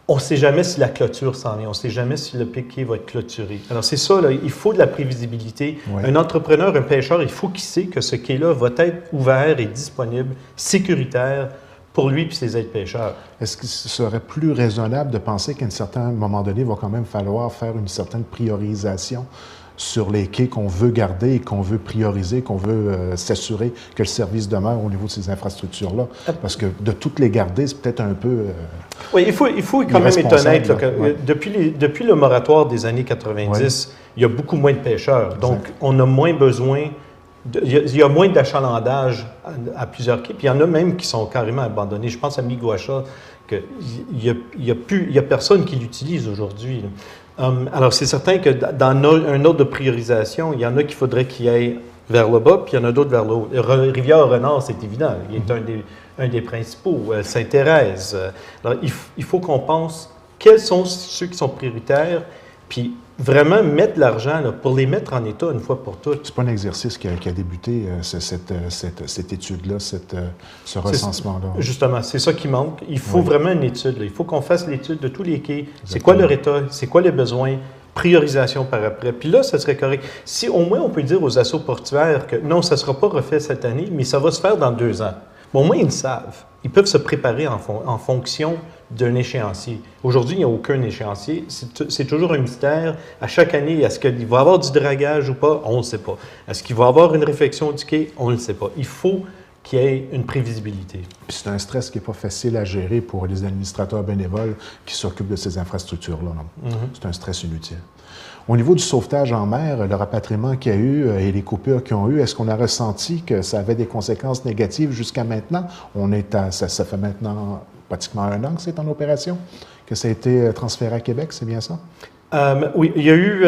On ne sait jamais si la clôture s'en est, on ne sait jamais si le quai va être clôturé. Alors c'est ça, là, il faut de la prévisibilité. Oui. Un entrepreneur, un pêcheur, il faut qu'il sait que ce quai-là va être ouvert et disponible, sécuritaire pour lui et ses aides-pêcheurs. Est-ce que ce serait plus raisonnable de penser qu'à un certain moment donné, il va quand même falloir faire une certaine priorisation sur les quais qu'on veut garder et qu'on veut prioriser, qu'on veut s'assurer que le service demeure au niveau de ces infrastructures-là? Parce que de toutes les garder, c'est peut-être un peu oui, il faut quand même être honnête. Là, que, depuis le moratoire des années 90, il y a beaucoup moins de pêcheurs. Donc, on a moins besoin il y a moins d'achalandage à plusieurs quais, puis il y en a même qui sont carrément abandonnés. Je pense à Miguacha, qu'il n'y a personne qui l'utilise aujourd'hui. Alors, c'est certain que dans un ordre de priorisation, il y en a qu'il faudrait qu'il aille vers le bas, puis il y en a d'autres vers le haut. Rivière-Renard, c'est évident. Il est un des principaux. Sainte-Thérèse. Alors, il faut qu'on pense quels sont ceux qui sont prioritaires, puis vraiment mettre l'argent là, pour les mettre en état une fois pour toutes. C'est pas un exercice qui a débuté, cette étude-là, ce recensement-là. Justement, c'est ça qui manque. Il faut vraiment une étude. Là. Il faut qu'on fasse l'étude de tous les quais. C'est quoi leur état? C'est quoi les besoins? Priorisation par après. Puis là, ça serait correct. Si au moins on peut dire aux assos portuaires que non, ça ne sera pas refait cette année, mais ça va se faire dans 2 ans. Bon, au moins, ils le savent. Ils peuvent se préparer en fonction d'un échéancier. Aujourd'hui, il n'y a aucun échéancier. C'est toujours un mystère. À chaque année, est-ce qu'il va y avoir du dragage ou pas? On ne le sait pas. Est-ce qu'il va y avoir une réfection du quai? On ne le sait pas. Il faut qu'il y ait une prévisibilité. Puis c'est un stress qui n'est pas facile à gérer pour les administrateurs bénévoles qui s'occupent de ces infrastructures-là. C'est un stress inutile. Au niveau du sauvetage en mer, le rapatriement qu'il y a eu et les coupures qu'ils ont eues, est-ce qu'on a ressenti que ça avait des conséquences négatives jusqu'à maintenant? Ça fait maintenant pratiquement 1 an que c'est en opération, que ça a été transféré à Québec, c'est bien ça? Oui, il y a eu,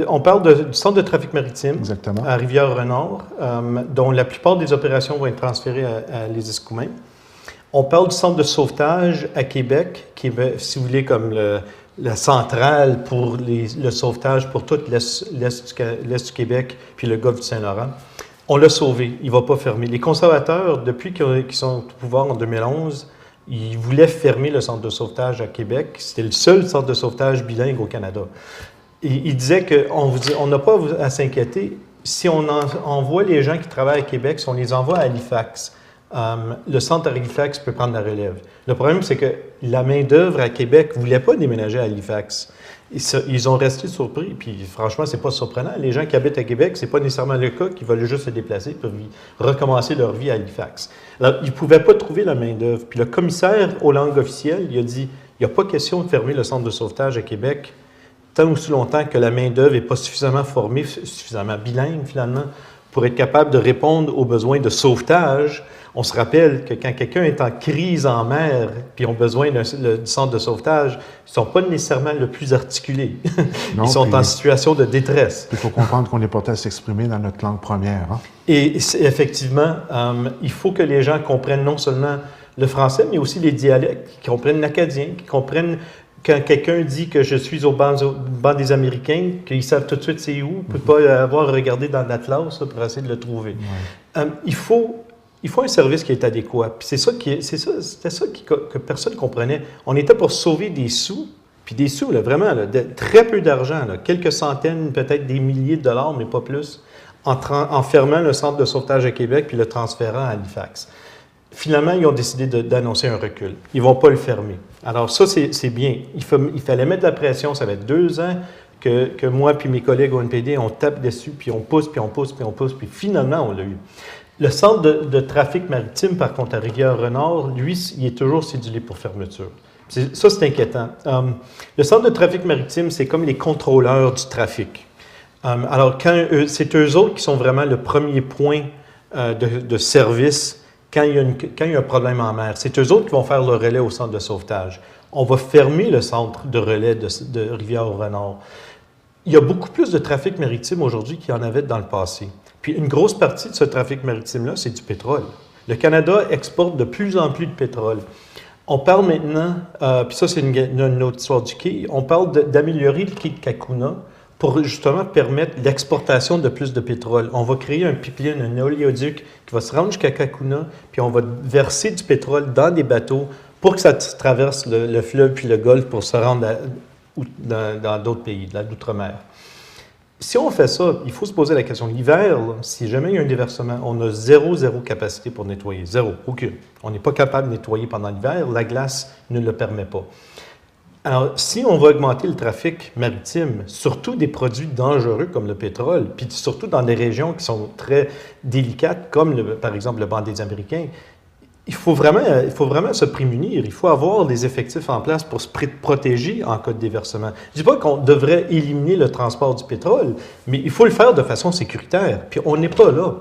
on parle du centre de trafic maritime à Rivière-Renard, dont la plupart des opérations vont être transférées à les Escoumins. On parle du centre de sauvetage à Québec, qui est, si vous voulez, comme la centrale pour le sauvetage pour tout l'Est du Québec, puis le golfe du Saint-Laurent. On l'a sauvé, il ne va pas fermer. Les conservateurs, depuis qu'ils sont au pouvoir en 2011, ils voulaient fermer le centre de sauvetage à Québec. C'était le seul centre de sauvetage bilingue au Canada. Et ils disaient qu'on n'a pas à s'inquiéter. Si on envoie les gens qui travaillent à Québec, si on les envoie à Halifax, le centre à Halifax peut prendre la relève. Le problème, c'est que la main-d'œuvre à Québec ne voulait pas déménager à Halifax. Ils ont resté surpris, puis franchement, c'est pas surprenant. Les gens qui habitent à Québec, c'est pas nécessairement le cas, qui veulent juste se déplacer pour recommencer leur vie à Halifax. Alors, ils ne pouvaient pas trouver la main-d'œuvre. Puis le commissaire aux langues officielles, il a dit, il n'y a pas question de fermer le centre de sauvetage à Québec tant ou si longtemps que la main-d'œuvre n'est pas suffisamment formée, suffisamment bilingue finalement, pour être capable de répondre aux besoins de sauvetage. On se rappelle que quand quelqu'un est en crise en mer puis ont besoin du centre de sauvetage, ils ne sont pas nécessairement le plus articulés. Non, ils sont en situation de détresse. Il faut comprendre qu'on est porté à s'exprimer dans notre langue première. Hein? Et effectivement, il faut que les gens comprennent non seulement le français, mais aussi les dialectes, qu'ils comprennent l'acadien, qu'ils comprennent quand quelqu'un dit que je suis au banc des Américains, qu'ils savent tout de suite c'est où, on ne peut pas avoir regardé dans l'Atlas pour essayer de le trouver. Il faut un service qui est adéquat. Puis c'était ça que personne ne comprenait. On était pour sauver des sous, puis des sous, là, vraiment, là, très peu d'argent, là, quelques centaines, peut-être des milliers de dollars, mais pas plus, en fermant le centre de sauvetage à Québec puis le transférant à Halifax. Finalement, ils ont décidé d'annoncer un recul. Ils ne vont pas le fermer. Alors ça, c'est bien. Il fallait mettre de la pression. Ça fait 2 ans que moi puis mes collègues au NPD, on tape dessus, puis on pousse, puis on pousse, puis on pousse, puis finalement, on l'a eu. Le centre de trafic maritime, par contre, à Rivière-Renard, lui, il est toujours cédulé pour fermeture. Ça, c'est inquiétant. Le centre de trafic maritime, c'est comme les contrôleurs du trafic. Alors, c'est eux autres qui sont vraiment le premier point de service quand il y a un problème en mer. C'est eux autres qui vont faire le relais au centre de sauvetage. On va fermer le centre de relais de Rivière-Renard. Il y a beaucoup plus de trafic maritime aujourd'hui qu'il y en avait dans le passé. Puis une grosse partie de ce trafic maritime-là, c'est du pétrole. Le Canada exporte de plus en plus de pétrole. On parle maintenant, puis ça c'est une autre histoire du quai, on parle d'améliorer le quai de Cacouna pour justement permettre l'exportation de plus de pétrole. On va créer un pipeline, un oléoduc qui va se rendre jusqu'à Cacouna, puis on va verser du pétrole dans des bateaux pour que ça traverse le fleuve puis le golfe pour se rendre dans d'autres pays, de l'outre-mer. Si on fait ça, il faut se poser la question. L'hiver, si jamais il y a un déversement, on a zéro capacité pour nettoyer. Zéro, aucune. On n'est pas capable de nettoyer pendant l'hiver. La glace ne le permet pas. Alors, si on va augmenter le trafic maritime, surtout des produits dangereux comme le pétrole, puis surtout dans des régions qui sont très délicates, comme par exemple le banc des Américains, il faut vraiment se prémunir. Il faut avoir des effectifs en place pour se protéger en cas de déversement. Je ne dis pas qu'on devrait éliminer le transport du pétrole, mais il faut le faire de façon sécuritaire. Puis on n'est pas là.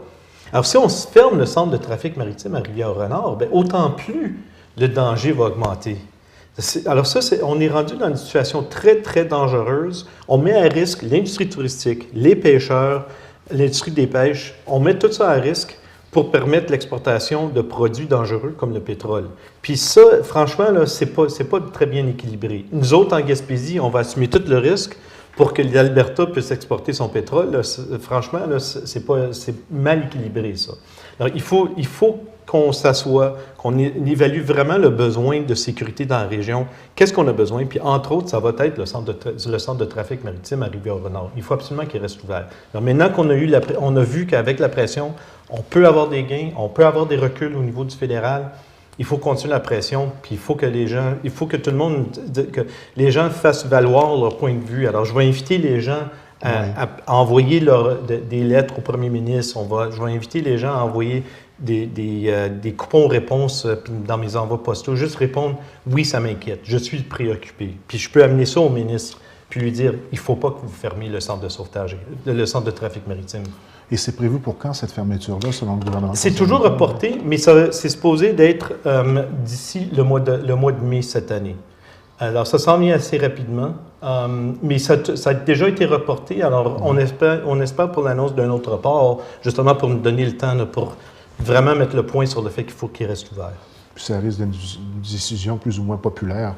Alors, si on se ferme le centre de trafic maritime à Rivière-Renard, bien, autant plus le danger va augmenter. Alors ça, on est rendu dans une situation très, très dangereuse. On met à risque l'industrie touristique, les pêcheurs, l'industrie des pêches. On met tout ça à risque pour permettre l'exportation de produits dangereux comme le pétrole. Puis ça, franchement, là, c'est pas très bien équilibré. Nous autres, en Gaspésie, on va assumer tout le risque pour que l'Alberta puisse exporter son pétrole. Là, franchement, là, c'est mal équilibré, ça. Alors, il faut qu'on s'assoie, qu'on évalue vraiment le besoin de sécurité dans la région. Qu'est-ce qu'on a besoin? Puis, entre autres, ça va être le centre de trafic maritime à Rivière-Renard. Il faut absolument qu'il reste ouvert. Alors, maintenant qu'on a vu qu'avec la pression, on peut avoir des gains, on peut avoir des reculs au niveau du fédéral. Il faut continuer la pression, puis il faut que tout le monde, que les gens fassent valoir leur point de vue. Alors, je vais inviter les gens à envoyer des lettres au premier ministre. Je vais inviter les gens à envoyer des coupons réponses dans mes envois postaux. Juste répondre « Oui, ça m'inquiète. Je suis préoccupé. » Puis je peux amener ça au ministre, puis lui dire « Il ne faut pas que vous fermiez le centre de sauvetage, le centre de trafic maritime. » Et c'est prévu pour quand, cette fermeture-là, selon le gouvernement? C'est toujours reporté, mais c'est supposé d'être d'ici le mois de mai cette année. Alors, ça s'en vient assez rapidement, mais ça a déjà été reporté. Alors, on espère pour l'annonce d'un autre report, justement pour nous donner le temps pour vraiment mettre le point sur le fait qu'il faut qu'il reste ouvert. Puis ça risque d'être une décision plus ou moins populaire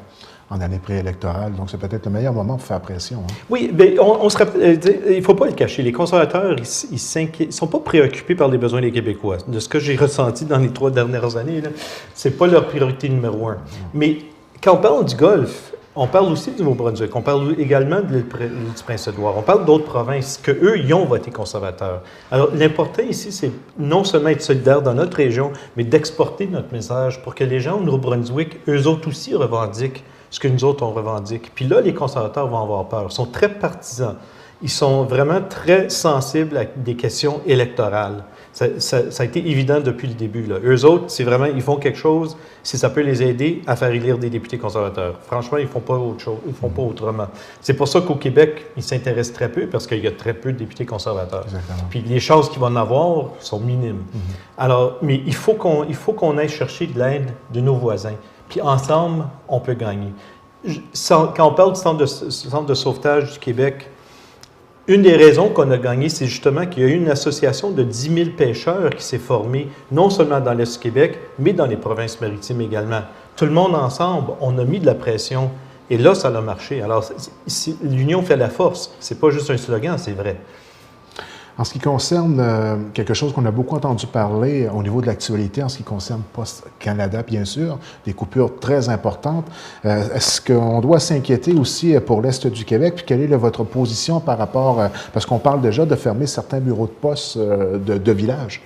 en année préélectorale. Donc, c'est peut-être le meilleur moment pour faire pression. Hein? Oui, bien, il ne faut pas le cacher. Les conservateurs, ils ne sont pas préoccupés par les besoins des Québécois. De ce que j'ai ressenti dans les 3 dernières années, ce n'est pas leur priorité numéro 1. Mais quand on parle du Golfe, on parle aussi du Nouveau-Brunswick, on parle également de l'île du Prince-Édouard, on parle d'autres provinces qu'eux, ils ont voté conservateur. Alors, l'important ici, c'est non seulement être solidaire dans notre région, mais d'exporter notre message pour que les gens au Nouveau-Brunswick, eux autres aussi revendiquent ce que nous autres, on revendique. Puis là, les conservateurs vont avoir peur. Ils sont très partisans. Ils sont vraiment très sensibles à des questions électorales. Ça a été évident depuis le début. Là. Eux autres, c'est vraiment, ils font quelque chose, si ça peut les aider à faire élire des députés conservateurs. Franchement, ils ne font pas autre chose, ils ne font pas autrement. C'est pour ça qu'au Québec, ils s'intéressent très peu, parce qu'il y a très peu de députés conservateurs. Exactement. Puis les chances qu'ils vont en avoir sont minimes. Alors, mais il faut qu'on aille chercher de l'aide de nos voisins. Puis ensemble, on peut gagner. Quand on parle du centre de sauvetage du Québec, une des raisons qu'on a gagné, c'est justement qu'il y a eu une association de 10 000 pêcheurs qui s'est formée, non seulement dans l'Est du Québec, mais dans les provinces maritimes également. Tout le monde ensemble, on a mis de la pression, et là, ça a marché. Alors, l'union fait la force. C'est pas juste un slogan, c'est vrai. En ce qui concerne quelque chose qu'on a beaucoup entendu parler au niveau de l'actualité, en ce qui concerne Post-Canada, bien sûr, des coupures très importantes, est-ce qu'on doit s'inquiéter aussi pour l'Est du Québec? Puis quelle est votre position par rapport, parce qu'on parle déjà de fermer certains bureaux de poste de villages?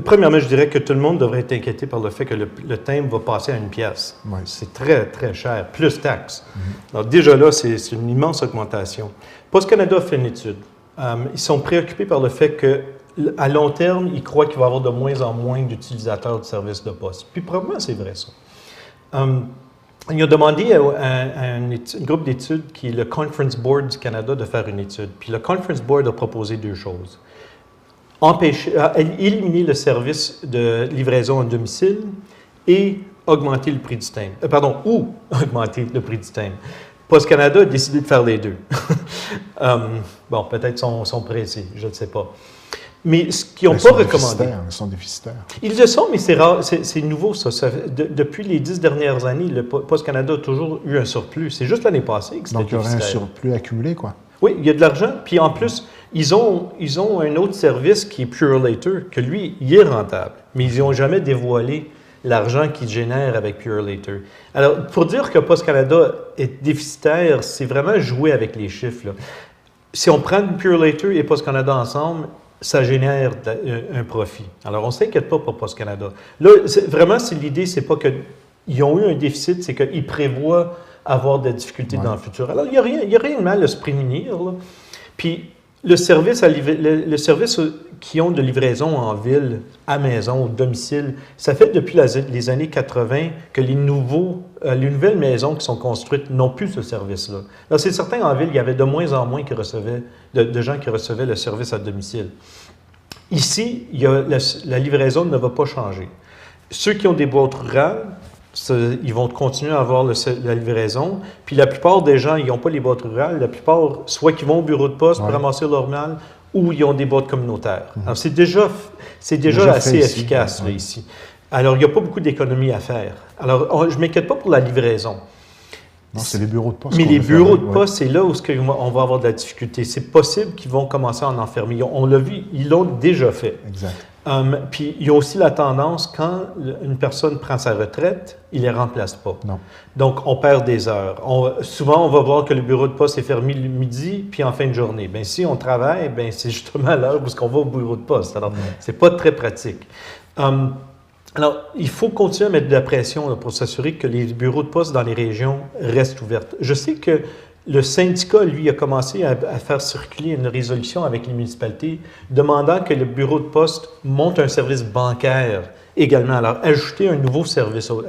Premièrement, je dirais que tout le monde devrait être inquiété par le fait que le timbre va passer à 1 pièce. Oui. C'est très, très cher, plus taxes. Alors déjà là, c'est une immense augmentation. Post-Canada fait une étude. Ils sont préoccupés par le fait qu'à long terme, ils croient qu'il va y avoir de moins en moins d'utilisateurs du service de poste. Puis probablement, c'est vrai, ça. Ils ont demandé à un groupe d'études qui est le Conference Board du Canada de faire une étude. Puis le Conference Board a proposé 2 choses. Éliminer le service de livraison à domicile et augmenter le prix du timbre. Ou augmenter le prix du timbre. Post-Canada a décidé de faire les 2. Bon, peut-être sont pressés, je ne sais pas. Mais ce qu'ils n'ont pas recommandé... Ils sont déficitaires. Ils le sont, mais c'est rare, c'est nouveau, ça. Depuis les 10 dernières années, le Post-Canada a toujours eu un surplus. C'est juste l'année passée que c'était déficitaire. Donc, il y aurait un surplus accumulé, quoi. Oui, il y a de l'argent. Puis en plus, ils ont un autre service qui est Purolator, que lui, il est rentable. Mais ils n'ont jamais dévoilé l'argent qu'ils génèrent avec Purolator. Alors, pour dire que Post-Canada est déficitaire, c'est vraiment jouer avec les chiffres, là. Si on prend Purolator et Post-Canada ensemble, ça génère un profit. Alors, on ne s'inquiète pas pour Post-Canada. Là, vraiment, l'idée, c'est pas qu'ils ont eu un déficit, c'est qu'ils prévoient avoir des difficultés dans le futur. Alors, il n'y a rien de mal à se prémunir, là. Puis, le service qu'ils ont de livraison en ville, à maison, au domicile, ça fait depuis les années 80 que les nouvelles maisons qui sont construites n'ont plus ce service-là. Alors, c'est certain, en ville, il y avait de moins en moins de gens qui recevaient le service à domicile. Ici, la livraison ne va pas changer. Ceux qui ont des boîtes rurales, ils vont continuer à avoir la livraison. Puis la plupart des gens, ils n'ont pas les boîtes rurales. La plupart, soit qu'ils vont au bureau de poste pour ramasser leur mail, ou ils ont des boîtes communautaires. Alors, c'est déjà assez efficace là, ici. Alors, il n'y a pas beaucoup d'économies à faire. Alors, je ne m'inquiète pas pour la livraison. Non, c'est les bureaux de poste. Mais les bureaux de poste, c'est là où on va avoir de la difficulté. C'est possible qu'ils vont commencer à en enfermer. On l'a vu, ils l'ont déjà fait. Exact. Puis, il y a aussi la tendance, quand une personne prend sa retraite, il ne les remplace pas. Non. Donc, on perd des heures. Souvent, on va voir que le bureau de poste est fermé le midi, puis en fin de journée. Bien, si on travaille, bien, c'est justement l'heure où on va au bureau de poste. Alors, c'est pas très pratique. Alors, il faut continuer à mettre de la pression là, pour s'assurer que les bureaux de poste dans les régions restent ouverts. Je sais que le syndicat, lui, a commencé à faire circuler une résolution avec les municipalités demandant que le bureau de poste monte un service bancaire également. Alors, ajouter un nouveau service au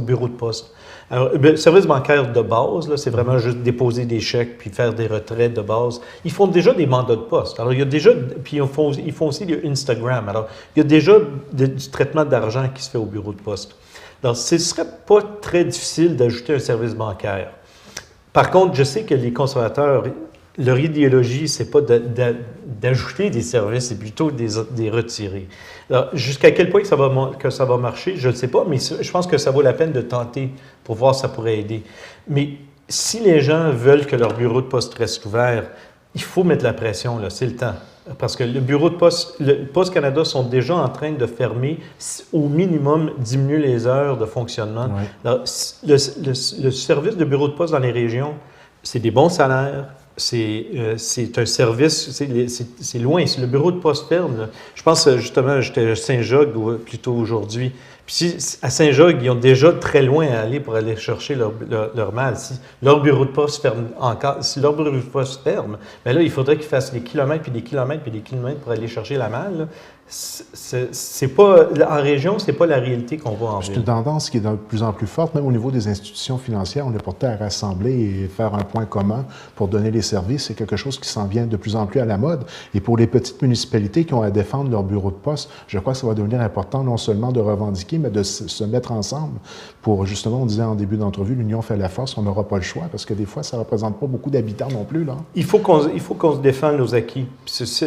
bureau de poste. Alors, le service bancaire de base, là, c'est vraiment juste déposer des chèques puis faire des retraits de base. Ils font déjà des mandats de poste. Alors, il y a déjà, puis ils font aussi du Instagram. Alors, il y a déjà du traitement d'argent qui se fait au bureau de poste. Alors, ce ne serait pas très difficile d'ajouter un service bancaire. Par contre, je sais que les conservateurs, leur idéologie, c'est pas d'ajouter des services, c'est plutôt des retirer. Alors, jusqu'à quel point que ça va marcher, je ne sais pas, mais je pense que ça vaut la peine de tenter pour voir si ça pourrait aider. Mais si les gens veulent que leur bureau de poste reste ouvert, il faut mettre la pression, là, c'est le temps. Parce que le bureau de poste, le Poste Canada sont déjà en train de fermer, au minimum, diminuer les heures de fonctionnement. Oui. Alors, le service de bureau de poste dans les régions, c'est des bons salaires, c'est un service, c'est loin. Si le bureau de poste ferme, là, je pense justement, j'étais à Saint-Jacques plutôt aujourd'hui. Puis à Saint-Jacques, ils ont déjà très loin à aller pour aller chercher leur mail. Si leur bureau de poste ferme bien là, il faudrait qu'ils fassent des kilomètres, puis des kilomètres, puis des kilomètres pour aller chercher la malle. C'est pas, en région, c'est pas la réalité qu'on voit en ville. C'est une tendance qui est de plus en plus forte, même au niveau des institutions financières. On est porté à rassembler et faire un point commun pour donner les services. C'est quelque chose qui s'en vient de plus en plus à la mode. Et pour les petites municipalités qui ont à défendre leur bureau de poste, je crois que ça va devenir important non seulement de revendiquer, mais de se mettre ensemble pour, justement, on disait en début d'entrevue, l'union fait la force, on n'aura pas le choix, parce que des fois, ça ne représente pas beaucoup d'habitants non plus, là. Il faut qu'on se défende nos acquis.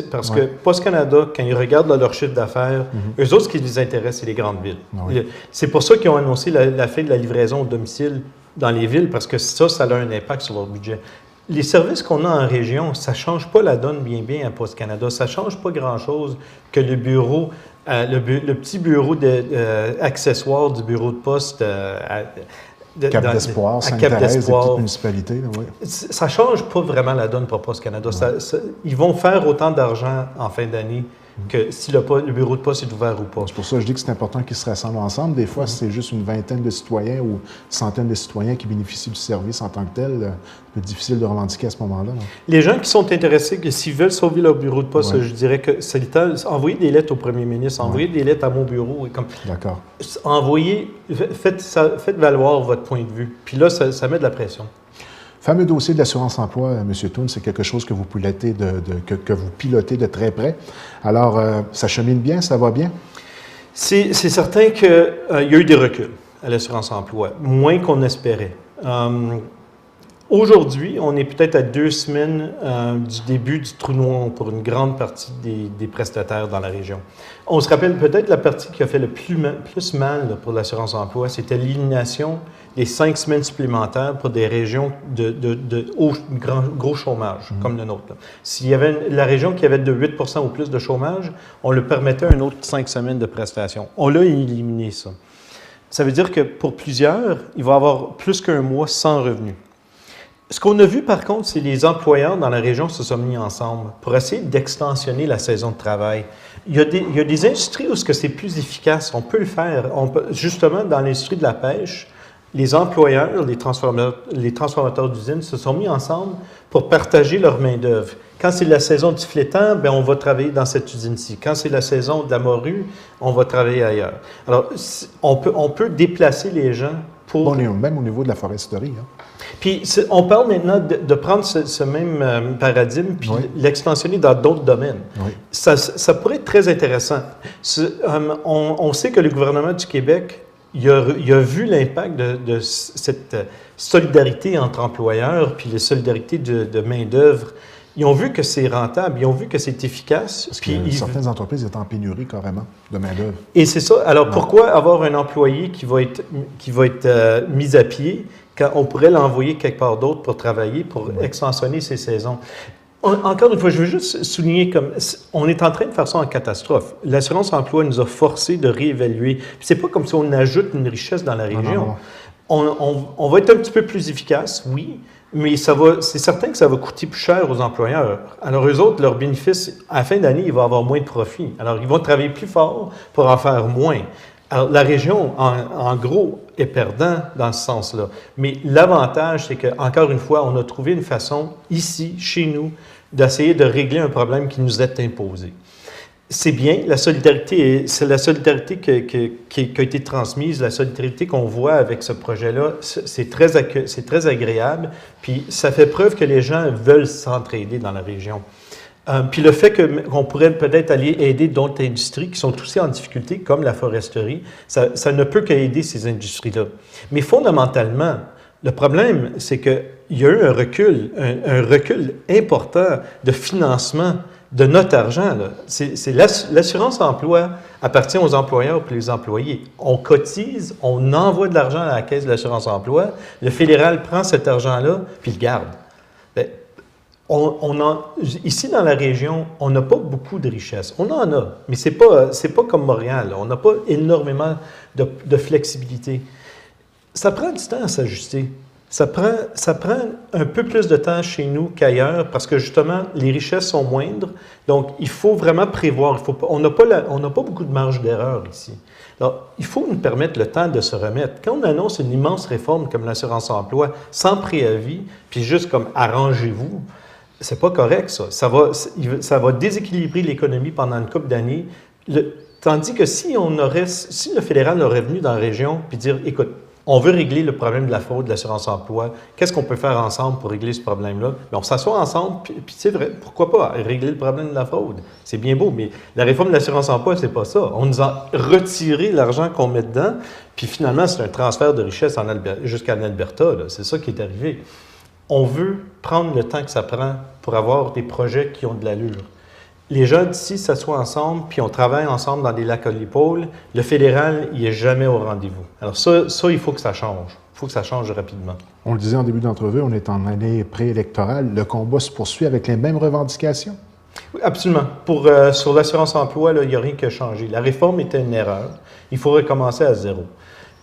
Parce que Poste Canada, quand ils regardent leur chiffre d'affaires, eux autres, ce qui les intéresse, c'est les grandes villes. Oui. C'est pour ça qu'ils ont annoncé la fin de la livraison au domicile dans les villes, parce que ça a un impact sur leur budget. Les services qu'on a en région, ça ne change pas la donne bien à Poste Canada. Ça ne change pas grand-chose que le bureau, le petit bureau accessoire du bureau de poste Cap d'Espoir, Sainte-Thérèse, des petites municipalités. Oui. Ça ne change pas vraiment la donne pour Poste Canada. Ils vont faire autant d'argent en fin d'année que si le bureau de poste est ouvert ou pas. C'est pour ça que je dis que c'est important qu'ils se rassemblent ensemble. Des fois, c'est juste une vingtaine de citoyens ou une centaine de citoyens qui bénéficient du service en tant que tel. C'est difficile de revendiquer à ce moment-là. Les gens qui sont intéressés, s'ils veulent sauver leur bureau de poste, je dirais que c'est le temps. Envoyez des lettres au premier ministre, envoyez des lettres à mon bureau. D'accord. Faites valoir votre point de vue. Puis là, ça met de la pression. Le fameux dossier de l'assurance-emploi, M. Toone, c'est quelque chose que vous pilotez que vous pilotez de très près. Alors, ça chemine bien, ça va bien? C'est certain qu'il y a eu des reculs à l'assurance-emploi, moins qu'on espérait. Aujourd'hui, on est peut-être à 2 semaines du début du trou noir pour une grande partie des prestataires dans la région. On se rappelle peut-être la partie qui a fait le plus mal pour l'assurance-emploi, c'était l'élimination des 5 semaines supplémentaires pour des régions de gros chômage, comme le nôtre. S'il y avait la région qui avait de 8 % ou plus de chômage, on leur permettait un autre 5 semaines de prestations. On l'a éliminé, ça. Ça veut dire que pour plusieurs, il va y avoir plus qu'un mois sans revenu. Ce qu'on a vu, par contre, c'est que les employeurs dans la région se sont mis ensemble pour essayer d'extensionner la saison de travail. Il y a des industries où c'est plus efficace. On peut le faire. Justement, dans l'industrie de la pêche, les employeurs, les transformateurs d'usines se sont mis ensemble pour partager leur main-d'œuvre. Quand c'est la saison du flétan, bien, on va travailler dans cette usine-ci. Quand c'est la saison de la morue, on va travailler ailleurs. Alors, on peut déplacer les gens pour... Même au niveau de la foresterie. Hein. Puis on parle maintenant de prendre ce même paradigme puis l'extensionner dans d'autres domaines. Oui. Ça pourrait être très intéressant. On sait que le gouvernement du Québec, il a vu l'impact de cette solidarité entre employeurs puis la solidarité de main-d'œuvre. Ils ont vu que c'est rentable, ils ont vu que c'est efficace. Parce que certaines entreprises étaient en pénurie carrément de main-d'œuvre. Et c'est ça. Alors pourquoi avoir un employé qui va être mis à pied quand on pourrait l'envoyer quelque part d'autre pour travailler, pour extensionner ses saisons? Encore une fois, je veux juste souligner on est en train de faire ça en catastrophe. L'assurance-emploi nous a forcés de réévaluer. C'est pas comme si on ajoute une richesse dans la région. On va être un petit peu plus efficace, oui, mais c'est certain que ça va coûter plus cher aux employeurs. Alors, eux autres, leur bénéfice, à la fin d'année, ils vont avoir moins de profit. Alors, ils vont travailler plus fort pour en faire moins. Alors, la région, en gros, est perdant dans ce sens-là. Mais l'avantage, c'est qu'encore une fois, on a trouvé une façon, ici, chez nous, d'essayer de régler un problème qui nous est imposé. C'est bien, la solidarité, c'est la solidarité qui a été transmise, la solidarité qu'on voit avec ce projet-là, c'est très agréable, puis ça fait preuve que les gens veulent s'entraider dans la région. Puis le fait qu'on pourrait peut-être aller aider d'autres industries qui sont aussi en difficulté, comme la foresterie, ça ne peut qu'aider ces industries-là. Mais fondamentalement, le problème, c'est qu'il y a eu un recul important de financement de notre argent. C'est l'assurance-emploi appartient aux employeurs et les employés. On cotise, on envoie de l'argent à la caisse de l'assurance-emploi, le fédéral prend cet argent-là puis le garde. Bien, ici, dans la région, on n'a pas beaucoup de richesses. On en a, mais c'est pas comme Montréal. On n'a pas énormément de flexibilité. Ça prend du temps à s'ajuster. Ça prend un peu plus de temps chez nous qu'ailleurs parce que, justement, les richesses sont moindres. Donc, il faut vraiment prévoir. On n'a pas beaucoup de marge d'erreur ici. Alors, il faut nous permettre le temps de se remettre. Quand on annonce une immense réforme comme l'assurance-emploi, sans préavis, puis juste comme « arrangez-vous », c'est pas correct, ça. Ça va déséquilibrer l'économie pendant une couple d'années. Tandis que si le fédéral aurait venu dans la région puis dire « écoute, on veut régler le problème de la fraude, de l'assurance-emploi. Qu'est-ce qu'on peut faire ensemble pour régler ce problème-là? » Bien, on s'assoit ensemble, puis c'est vrai, pourquoi pas régler le problème de la fraude? C'est bien beau, mais la réforme de l'assurance-emploi, c'est pas ça. On nous a retiré l'argent qu'on met dedans, puis finalement, c'est un transfert de richesse jusqu'en Alberta. C'est ça qui est arrivé. On veut prendre le temps que ça prend pour avoir des projets qui ont de l'allure. Les gens d'ici s'assoient ensemble, puis on travaille ensemble dans des lacs à l'épaule. Le fédéral, il n'est jamais au rendez-vous. Alors ça, il faut que ça change. Il faut que ça change rapidement. On le disait en début d'entrevue, on est en année préélectorale. Le combat se poursuit avec les mêmes revendications? Oui, absolument. Sur l'assurance-emploi, il n'y a rien qui a changé. La réforme était une erreur. Il faut recommencer à zéro.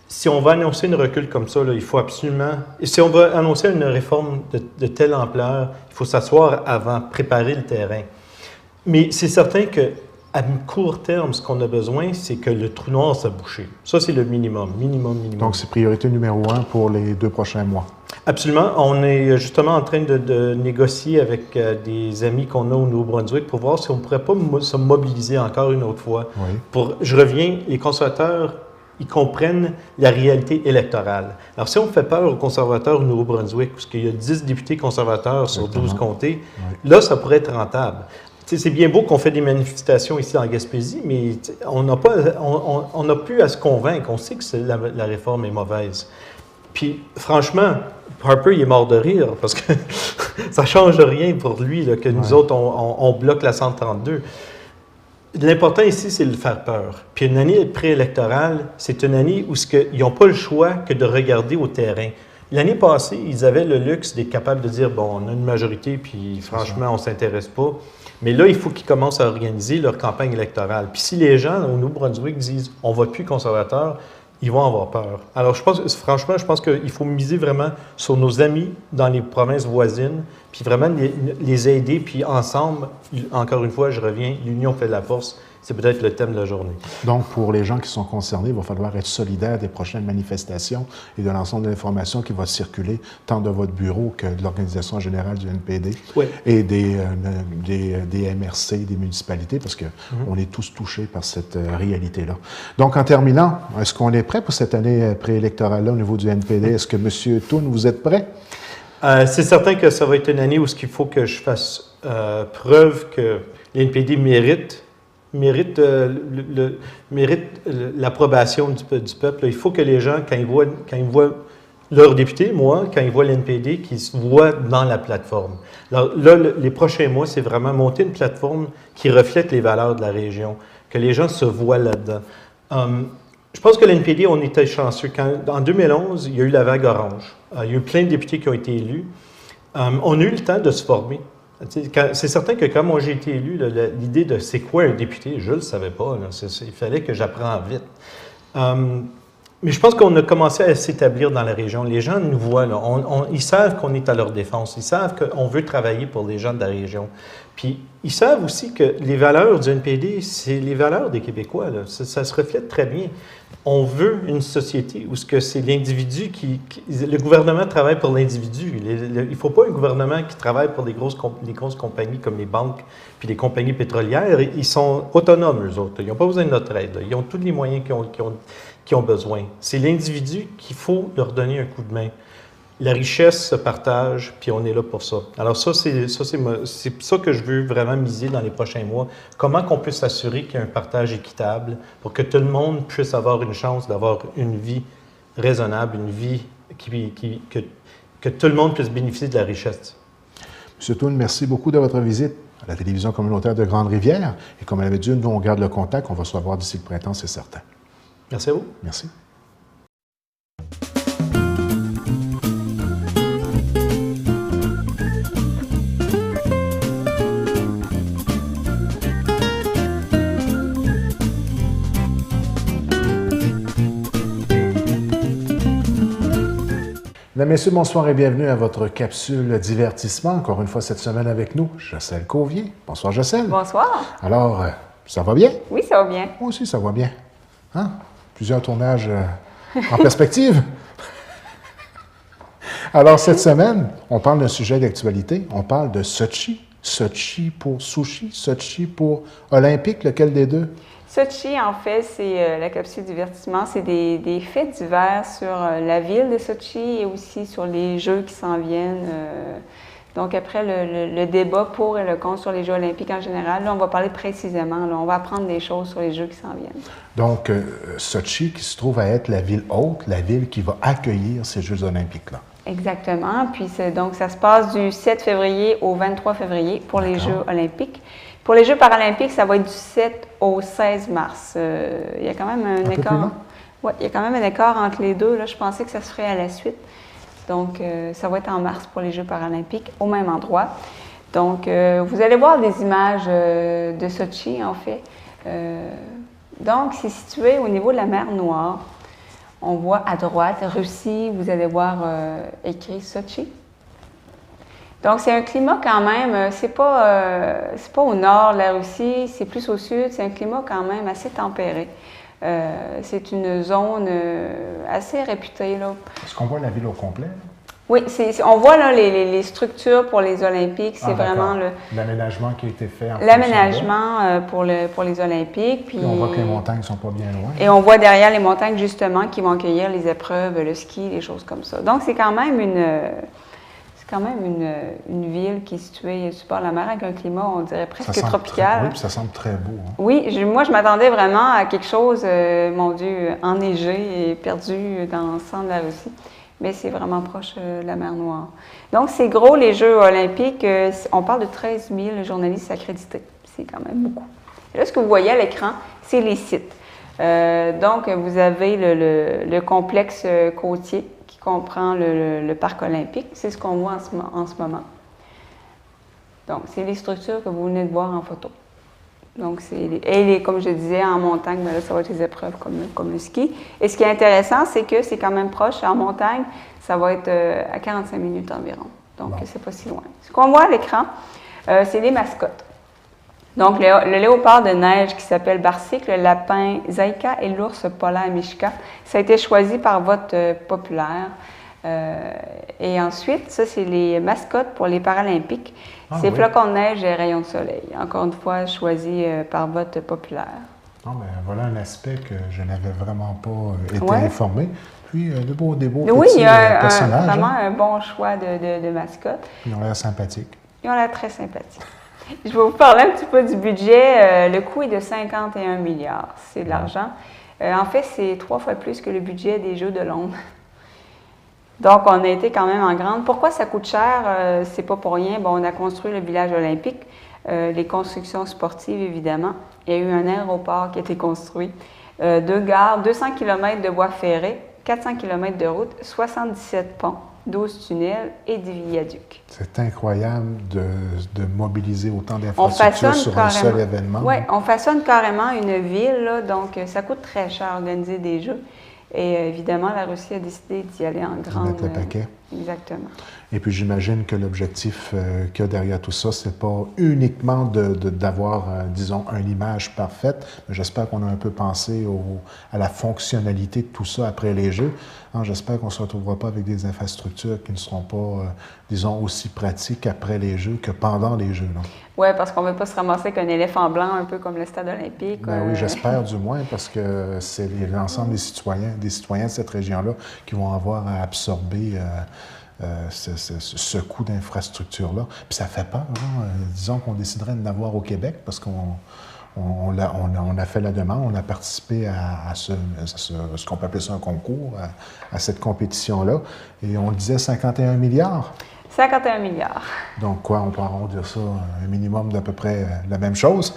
Si on va annoncer une recul comme ça, il faut absolument... Et si on va annoncer une réforme de telle ampleur, il faut s'asseoir avant, préparer le terrain. Mais c'est certain qu'à court terme, ce qu'on a besoin, c'est que le trou noir soit bouché. Ça, c'est le minimum. Donc, c'est priorité numéro 1 pour les 2 prochains mois. Absolument. On est justement en train de négocier avec des amis qu'on a au Nouveau-Brunswick pour voir si on ne pourrait pas se mobiliser encore une autre fois. Oui. Je reviens, les conservateurs, ils comprennent la réalité électorale. Alors, si on fait peur aux conservateurs au Nouveau-Brunswick, parce qu'il y a 10 députés conservateurs sur 12 comtés, là, ça pourrait être rentable. C'est bien beau qu'on fait des manifestations ici en Gaspésie, mais on n'a plus à se convaincre. On sait que la réforme est mauvaise. Puis, franchement, Harper, il est mort de rire parce que ça ne change rien pour lui que nous autres, on bloque la 132. L'important ici, c'est de le faire peur. Puis une année préélectorale, c'est une année où ils n'ont pas le choix que de regarder au terrain. L'année passée, ils avaient le luxe d'être capables de dire « bon, on a une majorité, puis franchement, on ne s'intéresse pas ». Mais là, il faut qu'ils commencent à organiser leur campagne électorale. Puis si les gens au Nouveau-Brunswick disent « on ne vote plus conservateur », ils vont avoir peur. Alors, je pense qu'il faut miser vraiment sur nos amis dans les provinces voisines, puis vraiment les aider, puis ensemble, encore une fois, je reviens, l'union fait la force. c'est peut-être le thème de la journée. Donc, pour les gens qui sont concernés, il va falloir être solidaire des prochaines manifestations et de l'ensemble de l'information qui va circuler tant de votre bureau que de l'Organisation générale du NPD et des MRC, des municipalités, parce qu'on est tous touchés par cette réalité-là. Donc, en terminant, est-ce qu'on est prêt pour cette année préélectorale-là au niveau du NPD? Est-ce que M. Thune, vous êtes prêt? C'est certain que ça va être une année où il faut que je fasse preuve que l'NPD mérite l'approbation du peuple. Il faut que les gens, quand ils voient leurs députés, quand ils voient l'NPD, qu'ils se voient dans la plateforme. Alors, là, les prochains mois, c'est vraiment monter une plateforme qui reflète les valeurs de la région, que les gens se voient là-dedans. Je pense que l'NPD, on était chanceux. En 2011, il y a eu la vague orange. Il y a eu plein de députés qui ont été élus. On a eu le temps de se former. C'est certain que quand moi j'ai été élu, l'idée de c'est quoi un député, je ne le savais pas. Il fallait que j'apprenne vite. Mais je pense qu'on a commencé à s'établir dans la région. Les gens nous voient, là. Ils savent qu'on est à leur défense. Ils savent qu'on veut travailler pour les gens de la région. Puis, ils savent aussi que les valeurs du NPD, c'est les valeurs des Québécois. Là. Ça se reflète très bien. On veut une société où c'est l'individu le gouvernement travaille pour l'individu. Il ne faut pas un gouvernement qui travaille pour les grosses compagnies comme les banques puis les compagnies pétrolières. Ils sont autonomes, eux autres. Ils n'ont pas besoin de notre aide. Là. Ils ont tous les moyens qu'ils ont besoin. C'est l'individu qu'il faut leur donner un coup de main. La richesse se partage, puis on est là pour ça. Alors c'est ça que je veux vraiment miser dans les prochains mois. Comment qu'on peut s'assurer qu'il y a un partage équitable pour que tout le monde puisse avoir une chance d'avoir une vie raisonnable, une vie que tout le monde puisse bénéficier de la richesse. M. Thune, merci beaucoup de votre visite à la télévision communautaire de Grande-Rivière. Et comme elle avait dit, nous, on garde le contact. On va se revoir d'ici le printemps, c'est certain. Merci à vous. Merci. Mesdames, Messieurs, bonsoir et bienvenue à votre capsule divertissement. Encore une fois cette semaine avec nous, Jocelle Cauvier. Bonsoir, Jocelle. Bonsoir. Alors, ça va bien? Oui, ça va bien. Moi aussi, ça va bien. Hein? Plusieurs tournages en perspective. Alors, cette semaine, on parle d'un sujet d'actualité. On parle de Sochi. Sochi pour sushi, Sochi pour olympique, lequel des deux? Sochi, en fait, c'est la capsule divertissement. C'est des faits divers sur la ville de Sochi et aussi sur les Jeux qui s'en viennent. Donc, après le débat pour et le contre sur les Jeux olympiques en général, là, on va parler précisément. Là, on va apprendre des choses sur les Jeux qui s'en viennent. Donc, Sochi qui se trouve à être la ville hôte, la ville qui va accueillir ces Jeux olympiques-là. Exactement. Puis, donc, ça se passe du 7 février au 23 février pour les Jeux olympiques. Pour les Jeux paralympiques, ça va être du 7 au 16 mars. Il y a quand même un écart. Oui, il y a quand même un écart entre les deux. Là, je pensais que ça se ferait à la suite. Donc, ça va être en mars pour les Jeux paralympiques, au même endroit. Donc, vous allez voir des images de Sochi, en fait. Donc, c'est situé au niveau de la mer Noire. On voit à droite, Russie, vous allez voir écrit Sochi. Donc, c'est un climat quand même, c'est pas au nord de la Russie, c'est plus au sud, c'est un climat quand même assez tempéré. C'est une zone assez réputée, là. Est-ce qu'on voit la ville au complet? Oui, on voit là les structures pour les Olympiques, c'est vraiment l'aménagement qui a été fait. L'aménagement pour les Olympiques. Puis on voit que les montagnes ne sont pas bien loin. Et on voit derrière les montagnes, justement, qui vont accueillir les épreuves, le ski, les choses comme ça. Donc, c'est quand même une ville qui est située sur le bord de la mer avec un climat, on dirait, presque tropical. Oui, puis ça semble très beau. Hein? Oui, moi, je m'attendais vraiment à quelque chose, mon Dieu, enneigé et perdu dans le centre de la Russie. Mais c'est vraiment proche de la mer Noire. Donc, c'est gros, les Jeux olympiques. On parle de 13 000 journalistes accrédités. C'est quand même beaucoup. Et là, ce que vous voyez à l'écran, c'est les sites. Donc, vous avez le complexe côtier qui comprend le parc olympique. C'est ce qu'on voit en ce moment. Donc, c'est les structures que vous venez de voir en photo. Donc, comme je disais, en montagne, bien là, ça va être des épreuves comme le ski. Et ce qui est intéressant, c'est que c'est quand même proche. En montagne, ça va être à 45 minutes environ. Donc, c'est pas si loin. Ce qu'on voit à l'écran, c'est les mascottes. Donc, le léopard de neige qui s'appelle Barsic, le lapin Zaïka et l'ours polaire Mishka, ça a été choisi par vote populaire. Et ensuite, ça, c'est les mascottes pour les Paralympiques. C'est flocons de neige et rayons de soleil. Encore une fois, choisi par vote populaire. Non, mais voilà un aspect que je n'avais vraiment pas été informé. Puis, des beaux oui, petits il y a personnages. Vraiment un bon choix de mascottes. Ils ont l'air sympathiques. Ils ont l'air très sympathiques. Je vais vous parler un petit peu du budget. Le coût est de 51 milliards. C'est de l'argent. En fait, c'est 3 fois plus que le budget des Jeux de Londres. Donc, on a été quand même en grande. Pourquoi ça coûte cher? C'est pas pour rien. Bon, on a construit le village olympique, les constructions sportives, évidemment. Il y a eu un aéroport qui a été construit, 2 gares, 200 km de voies ferrées, 400 km de route, 77 ponts, 12 tunnels et 10 viaducs. C'est incroyable de mobiliser autant d'infrastructures sur un seul événement. Oui, on façonne carrément une ville, là, donc ça coûte très cher organiser des Jeux. Et évidemment, la Russie a décidé d'y aller en grande. Mettre le paquet. Exactement. Et puis j'imagine que l'objectif qu'il y a derrière tout ça, c'est pas uniquement d'avoir, disons, une image parfaite, mais j'espère qu'on a un peu pensé à la fonctionnalité de tout ça après les Jeux. Hein, j'espère qu'on ne se retrouvera pas avec des infrastructures qui ne seront pas, disons, aussi pratiques après les Jeux que pendant les Jeux. Oui, parce qu'on ne veut pas se ramasser avec un éléphant blanc, un peu comme le stade olympique. Ben oui, j'espère du moins, parce que c'est l'ensemble des citoyens de cette région-là qui vont avoir à absorber ce coût d'infrastructure-là. Puis ça fait peur, hein? Disons qu'on déciderait de l'avoir au Québec, parce qu'on a fait la demande, on a participé à ce qu'on peut appeler ça un concours, à cette compétition-là, et on le disait 51 milliards. 51 milliards. Donc quoi, on peut arrondir ça un minimum d'à peu près la même chose?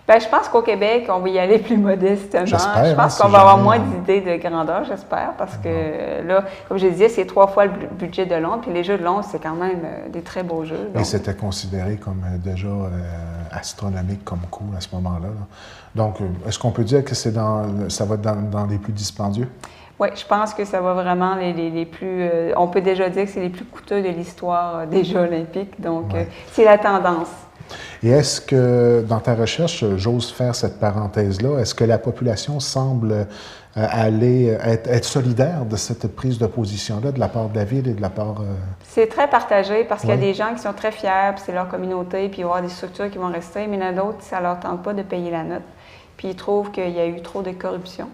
Bien, je pense qu'au Québec, on va y aller plus modestement. Je pense qu'on va avoir moins d'idées de grandeur, j'espère, parce que là, comme je disais, c'est 3 fois le budget de Londres, puis les Jeux de Londres, c'est quand même des très beaux jeux. Donc. Et c'était considéré comme déjà astronomique comme coût à ce moment-là. Là. Donc, est-ce qu'on peut dire que ça va être dans les plus dispendieux? Oui, je pense que ça va vraiment les plus... on peut déjà dire que c'est les plus coûteux de l'histoire des Jeux olympiques, donc c'est la tendance. Et est-ce que, dans ta recherche, j'ose faire cette parenthèse-là, est-ce que la population semble être solidaire de cette prise de position-là de la part de la Ville et de la part... C'est très partagé parce qu'il y a des gens qui sont très fiers, puis c'est leur communauté, puis il va y avoir des structures qui vont rester, mais il y en a d'autres, ça ne leur tente pas de payer la note. Puis ils trouvent qu'il y a eu trop de corruption,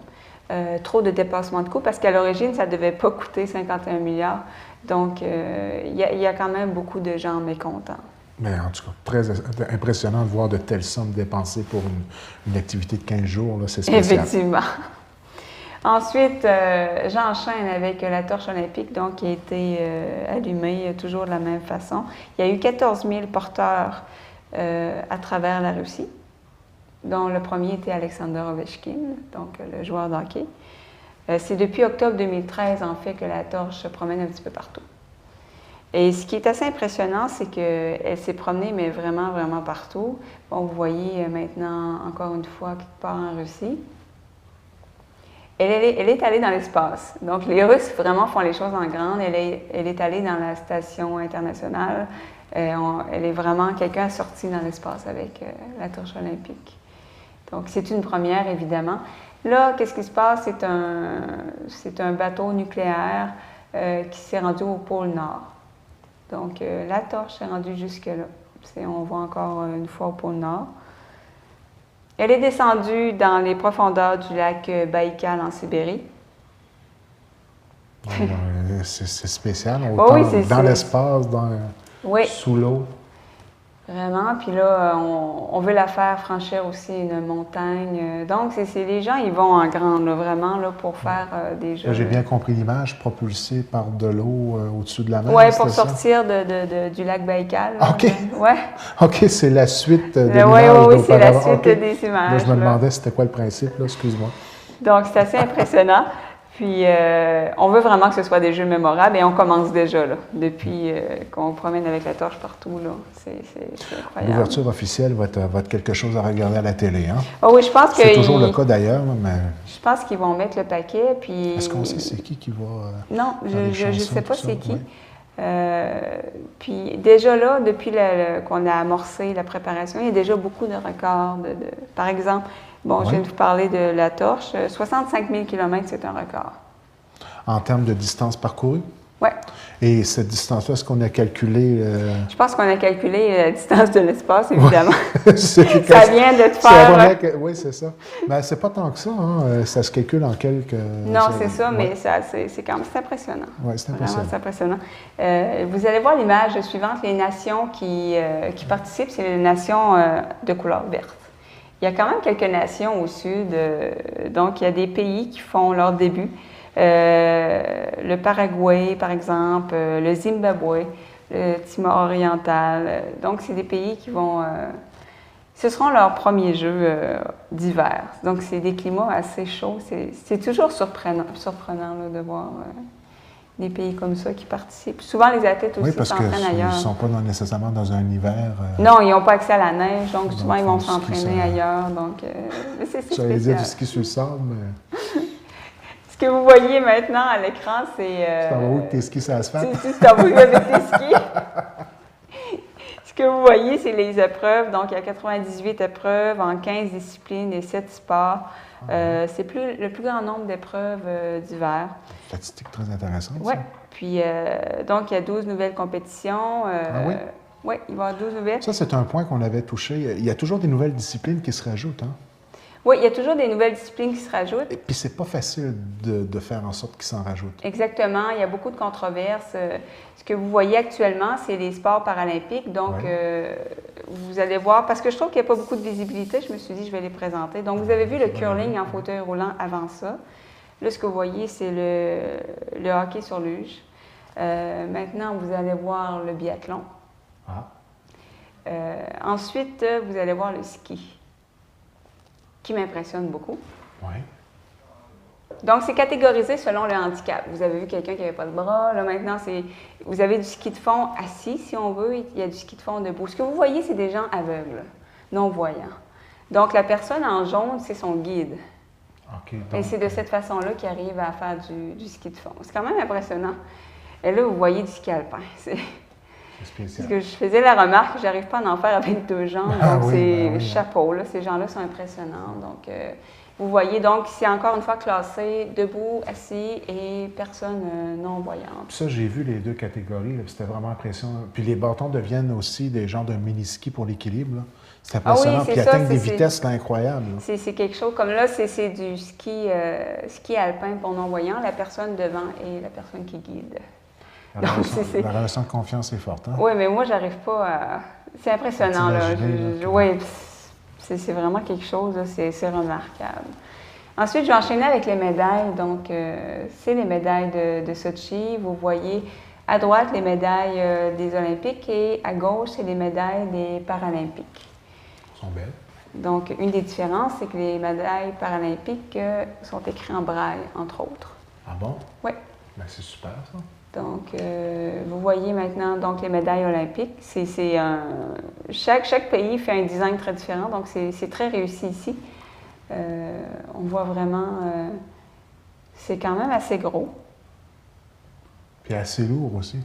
trop de dépassement de coûts, parce qu'à l'origine, ça ne devait pas coûter 51 milliards. Donc, il y a quand même beaucoup de gens mécontents. Mais en tout cas, très impressionnant de voir de telles sommes dépensées pour une activité de 15 jours, c'est spécial. Effectivement. Ensuite, j'enchaîne avec la torche olympique, donc, qui a été allumée toujours de la même façon. Il y a eu 14 000 porteurs à travers la Russie, dont le premier était Alexander Ovechkin, donc le joueur de hockey. C'est depuis octobre 2013, en fait, que la torche se promène un petit peu partout. Et ce qui est assez impressionnant, c'est qu'elle s'est promenée, mais vraiment, vraiment partout. Bon, vous voyez maintenant, encore une fois, quelque part en Russie. Elle est allée dans l'espace. Donc, les Russes vraiment font les choses en grande. Elle est allée dans la station internationale. Elle est vraiment quelqu'un sorti dans l'espace avec la torche olympique. Donc, c'est une première, évidemment. Là, qu'est-ce qui se passe? C'est un bateau nucléaire qui s'est rendu au pôle Nord. Donc, la torche s'est rendue jusque-là. On voit encore une fois au pôle Nord. Elle est descendue dans les profondeurs du lac Baïkal en Sibérie. C'est spécial. Autant dans l'espace, sous l'eau. Vraiment. Puis là, on veut la faire franchir aussi une montagne. Donc, les gens, ils vont en grande, là, vraiment, là, pour faire des jeux. J'ai bien compris l'image, propulsée par de l'eau au-dessus de la mer. Oui, pour sortir du lac Baïkal. OK. Ouais. OK, c'est la suite de l'image. Oui, c'est la suite des images. Là, je me demandais c'était quoi le principe, là, excuse-moi. Donc, c'est assez impressionnant. Puis, on veut vraiment que ce soit des jeux mémorables et on commence déjà, là, depuis qu'on promène avec la torche partout, là. C'est incroyable. L'ouverture officielle va être quelque chose à regarder à la télé, hein? Oh oui, je pense que... C'est toujours le cas d'ailleurs, mais... Je pense qu'ils vont mettre le paquet, puis... Est-ce qu'on sait c'est qui va... Non, je ne sais pas c'est qui. Puis déjà là, depuis qu'on a amorcé la préparation, il y a déjà beaucoup de records. Par exemple, bon, je viens de vous parler de la torche. 65 000 km, c'est un record. En termes de distance parcourue? Oui. Et cette distance-là, est-ce qu'on a calculé... Je pense qu'on a calculé la distance de l'espace, évidemment. Ouais. Ça vient de te faire... Oui, c'est ça. Ben, c'est pas tant que ça, hein. Ça se calcule en quelques... Non, c'est ça, mais c'est quand même impressionnant. Oui, c'est impressionnant. Vraiment, c'est impressionnant. Vous allez voir l'image suivante. Les nations qui participent, c'est les nations de couleur verte. Il y a quand même quelques nations au sud. Donc, il y a des pays qui font leur début. Le Paraguay, par exemple, le Zimbabwe, le Timor oriental. Donc, c'est des pays qui vont... ce seront leurs premiers jeux d'hiver. Donc, c'est des climats assez chauds. C'est toujours surprenant là, de voir des pays comme ça qui participent. Souvent, les athlètes aussi s'entraînent ailleurs. Oui, parce qu'ils ne sont pas nécessairement dans un hiver... Non, ils n'ont pas accès à la neige, donc souvent, ils vont s'entraîner ailleurs. Donc, c'est spécial. J'allais dire du ski sur le sable, mais... Ce que vous voyez maintenant à l'écran, c'est... Tu t'en vas où avec tes skis sur l'asphalte? Tu t'en vas où avec tes skis? Ce que vous voyez, c'est les épreuves. Donc, il y a 98 épreuves en 15 disciplines et 7 sports. C'est le plus grand nombre d'épreuves d'hiver. Statistique très intéressante. Oui. Puis, donc, il y a 12 nouvelles compétitions. Oui? Oui, il va y avoir 12 nouvelles. Ça, c'est un point qu'on avait touché. Il y a toujours des nouvelles disciplines qui se rajoutent, hein? Oui, il y a toujours des nouvelles disciplines qui se rajoutent. Et puis, c'est pas facile de faire en sorte qu'ils s'en rajoutent. Exactement. Il y a beaucoup de controverses. Ce que vous voyez actuellement, c'est les sports paralympiques. Donc, vous allez voir, parce que je trouve qu'il n'y a pas beaucoup de visibilité, je me suis dit, je vais les présenter. Donc, vous avez vu le curling en fauteuil roulant avant ça. Là, ce que vous voyez, c'est le hockey sur luge. Maintenant, vous allez voir le biathlon. Ensuite, vous allez voir le ski, qui m'impressionne beaucoup. Oui. Donc, c'est catégorisé selon le handicap. Vous avez vu quelqu'un qui n'avait pas de bras. Là, maintenant, vous avez du ski de fond assis, si on veut. Il y a du ski de fond debout. Ce que vous voyez, c'est des gens aveugles, non-voyants. Donc, la personne en jaune, c'est son guide. Okay, donc... Et c'est de cette façon-là qu'il arrive à faire du ski de fond. C'est quand même impressionnant. Et là, vous voyez du ski alpin. C'est spécial. Parce que je faisais la remarque que j'arrive pas à en faire avec deux jambes. Donc, c'est chapeau. Là, ces gens-là sont impressionnants. Donc, vous voyez, donc, c'est encore une fois classé debout, assis et personne non-voyante. Ça, j'ai vu les deux catégories. C'était vraiment impressionnant. Puis les bâtons deviennent aussi des genres de mini-ski pour l'équilibre. C'est impressionnant. Puis ils atteignent des vitesses incroyables. C'est quelque chose. Comme là, c'est du ski alpin pour non-voyants. La personne devant et la personne qui guide. La relation de confiance est forte. Hein? Oui, mais moi, j'arrive pas à... C'est impressionnant. Oui, c'est vraiment quelque chose. C'est remarquable. Ensuite, je vais enchaîner avec les médailles. Donc, c'est les médailles de Sochi. Vous voyez à droite les médailles des Olympiques et à gauche, c'est les médailles des Paralympiques. Elles sont belles. Donc, une des différences, c'est que les médailles paralympiques sont écrites en braille, entre autres. Ah bon? Oui. Ben, c'est super, ça. Donc, vous voyez maintenant donc, les médailles olympiques. Chaque pays fait un design très différent, donc c'est très réussi ici. On voit vraiment... c'est quand même assez gros. Puis assez lourd aussi.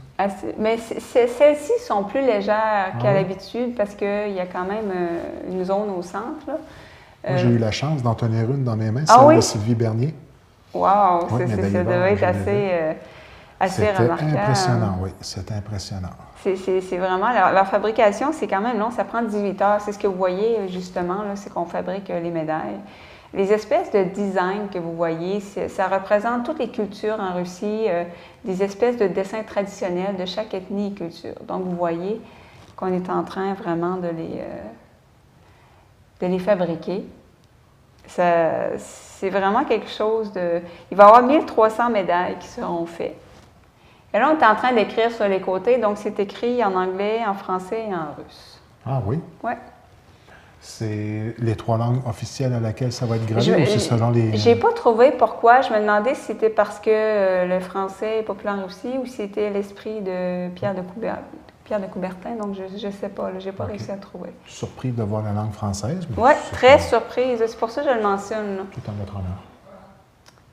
Mais celles-ci sont plus légères qu'à l'habitude parce qu'il y a quand même une zone au centre. Là. Moi, j'ai eu la chance d'en tenir une dans mes mains, celle de Sylvie Bernier. Wow! Ça devait être assez remarquable. C'était impressionnant, oui. C'était impressionnant. C'est vraiment... Leur fabrication, c'est quand même long. Ça prend 18 heures. C'est ce que vous voyez, justement, c'est qu'on fabrique les médailles. Les espèces de design que vous voyez, ça représente toutes les cultures en Russie, des espèces de dessins traditionnels de chaque ethnie et culture. Donc, vous voyez qu'on est en train vraiment de les fabriquer. C'est vraiment quelque chose de... Il va y avoir 1300 médailles qui seront faites. Et là, on est en train d'écrire sur les côtés, donc c'est écrit en anglais, en français et en russe. Ah oui? Oui. C'est les 3 langues officielles à laquelle ça va être gravé ou c'est selon les... J'ai pas trouvé pourquoi. Je me demandais si c'était parce que le français est populaire en Russie ou si c'était l'esprit de Pierre de Coubertin. Donc, je sais pas. J'ai pas réussi à trouver. Surpris de voir la langue française. Oui, très surprise. C'est pour ça que je le mentionne. Là. Tout en votre honneur.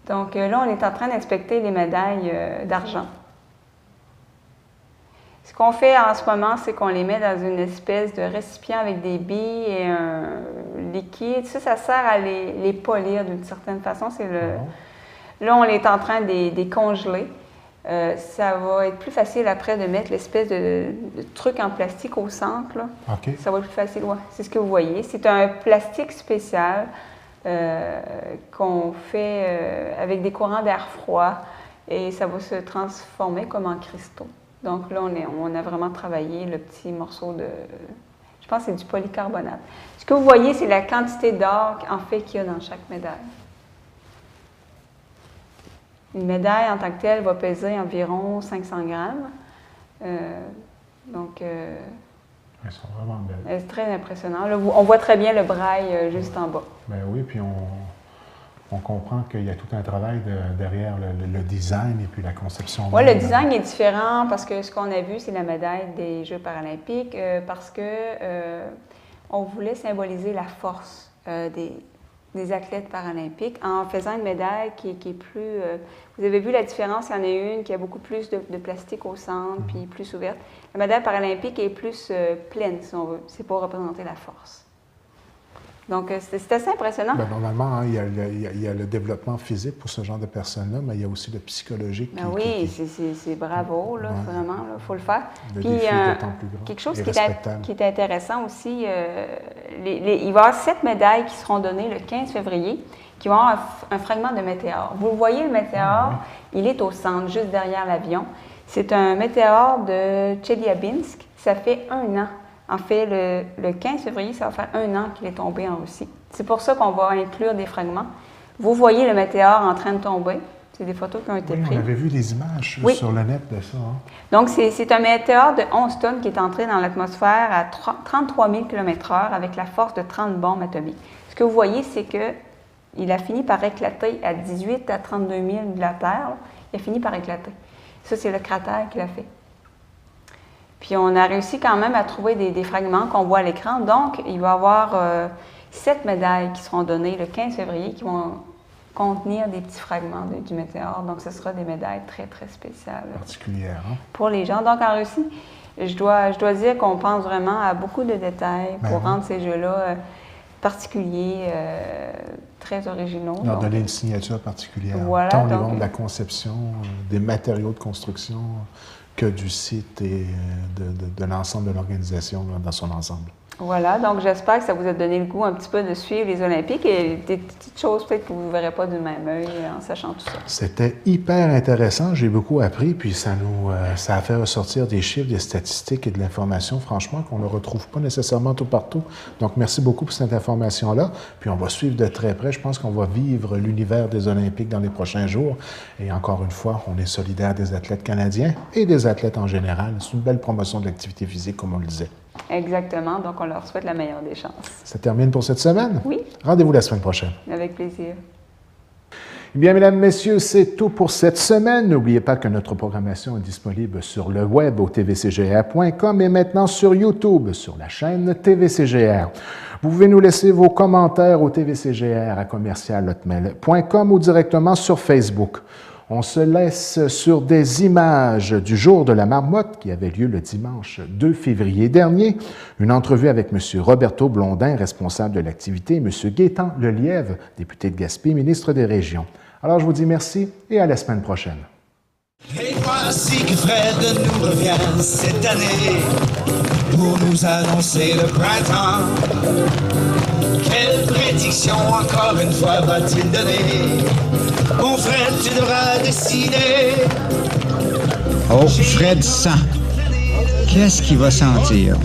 Donc là, on est en train d'inspecter les médailles d'argent. Ce qu'on fait en ce moment, c'est qu'on les met dans une espèce de récipient avec des billes et un liquide. Ça sert à les polir d'une certaine façon. Là, on est en train de les congeler. Ça va être plus facile après de mettre l'espèce de truc en plastique au centre. Là. OK. Ça va être plus facile, ouais. C'est ce que vous voyez. C'est un plastique spécial qu'on fait avec des courants d'air froid et ça va se transformer comme en cristaux. Donc là, on a vraiment travaillé le petit morceau de... Je pense que c'est du polycarbonate. Ce que vous voyez, c'est la quantité d'or en fait qu'il y a dans chaque médaille. Une médaille en tant que telle va peser environ 500 grammes. Donc, elles sont vraiment belles. C'est très impressionnant. Là, on voit très bien le braille juste en bas. Ben oui, puis on comprend qu'il y a tout un travail derrière le design et puis la conception. Oui, le design est différent parce que ce qu'on a vu, c'est la médaille des Jeux paralympiques parce que on voulait symboliser la force des athlètes paralympiques en faisant une médaille qui est plus... vous avez vu la différence, il y en a une qui a beaucoup plus de plastique au centre puis plus ouverte. La médaille paralympique est plus pleine, si on veut. C'est pour représenter la force. Donc, c'est assez impressionnant. Bien, normalement, hein, il y a le développement physique pour ce genre de personnes-là, mais il y a aussi le psychologique. Oui, c'est bravo, là, vraiment, il faut le faire. Le Puis, défi est d'autant plus grand. quelque chose qui est intéressant aussi, il va y avoir 7 médailles qui seront données le 15 février, qui vont avoir un fragment de météore. Vous voyez, le météore, il est au centre, juste derrière l'avion. C'est un météore de Tcheliabinsk. Ça fait 1 an. En fait, le 15 février, ça va faire 1 an qu'il est tombé en Russie. C'est pour ça qu'on va inclure des fragments. Vous voyez le météore en train de tomber. C'est des photos qui ont été prises. On avait vu des images sur le net de ça. Hein. Donc, c'est un météore de 11 tonnes qui est entré dans l'atmosphère à 33 000 km/h avec la force de 30 bombes atomiques. Ce que vous voyez, c'est qu'il a fini par éclater à 18 à 32 000 de la Terre. Là. Il a fini par éclater. Ça, c'est le cratère qu'il a fait. Puis on a réussi quand même à trouver des fragments qu'on voit à l'écran. Donc, il va y avoir 7 médailles qui seront données le 15 février qui vont contenir des petits fragments du météore. Donc, ce sera des médailles très, très spéciales. Particulières, hein? Pour les gens. Donc, en Russie, je dois dire qu'on pense vraiment à beaucoup de détails pour rendre ces jeux-là particuliers, très originaux. Leur donner une signature particulière. Voilà, tant au niveau de la conception, des matériaux de construction, que du site et de l'ensemble de l'organisation dans son ensemble. Voilà, donc j'espère que ça vous a donné le goût un petit peu de suivre les Olympiques et des petites choses peut-être que vous ne verrez pas du même œil en sachant tout ça. C'était hyper intéressant, j'ai beaucoup appris, puis ça a fait ressortir des chiffres, des statistiques et de l'information, franchement, qu'on ne retrouve pas nécessairement tout partout. Donc, merci beaucoup pour cette information-là. Puis on va suivre de très près. Je pense qu'on va vivre l'univers des Olympiques dans les prochains jours. Et encore une fois, on est solidaire des athlètes canadiens et des athlètes en général. C'est une belle promotion de l'activité physique, comme on le disait. Exactement. Donc, on leur souhaite la meilleure des chances. Ça termine pour cette semaine? Oui. Rendez-vous la semaine prochaine. Avec plaisir. Eh bien, mesdames, messieurs, c'est tout pour cette semaine. N'oubliez pas que notre programmation est disponible sur le web au tvcgr.com et maintenant sur YouTube, sur la chaîne TVCGR. Vous pouvez nous laisser vos commentaires au tvcgr@commercial@hotmail.com ou directement sur Facebook. On se laisse sur des images du jour de la marmotte qui avait lieu le dimanche 2 février dernier. Une entrevue avec M. Roberto Blondin, responsable de l'activité, et M. Gaétan Lelièvre, député de Gaspé, ministre des Régions. Alors, je vous dis merci et à la semaine prochaine. Et voici que Fred nous revient cette année pour nous annoncer le printemps. Quelle prédiction encore une fois va-t-il donner? Mon Fred, tu devras décider. Oh, Fred sent. Qu'est-ce qu'il va sentir?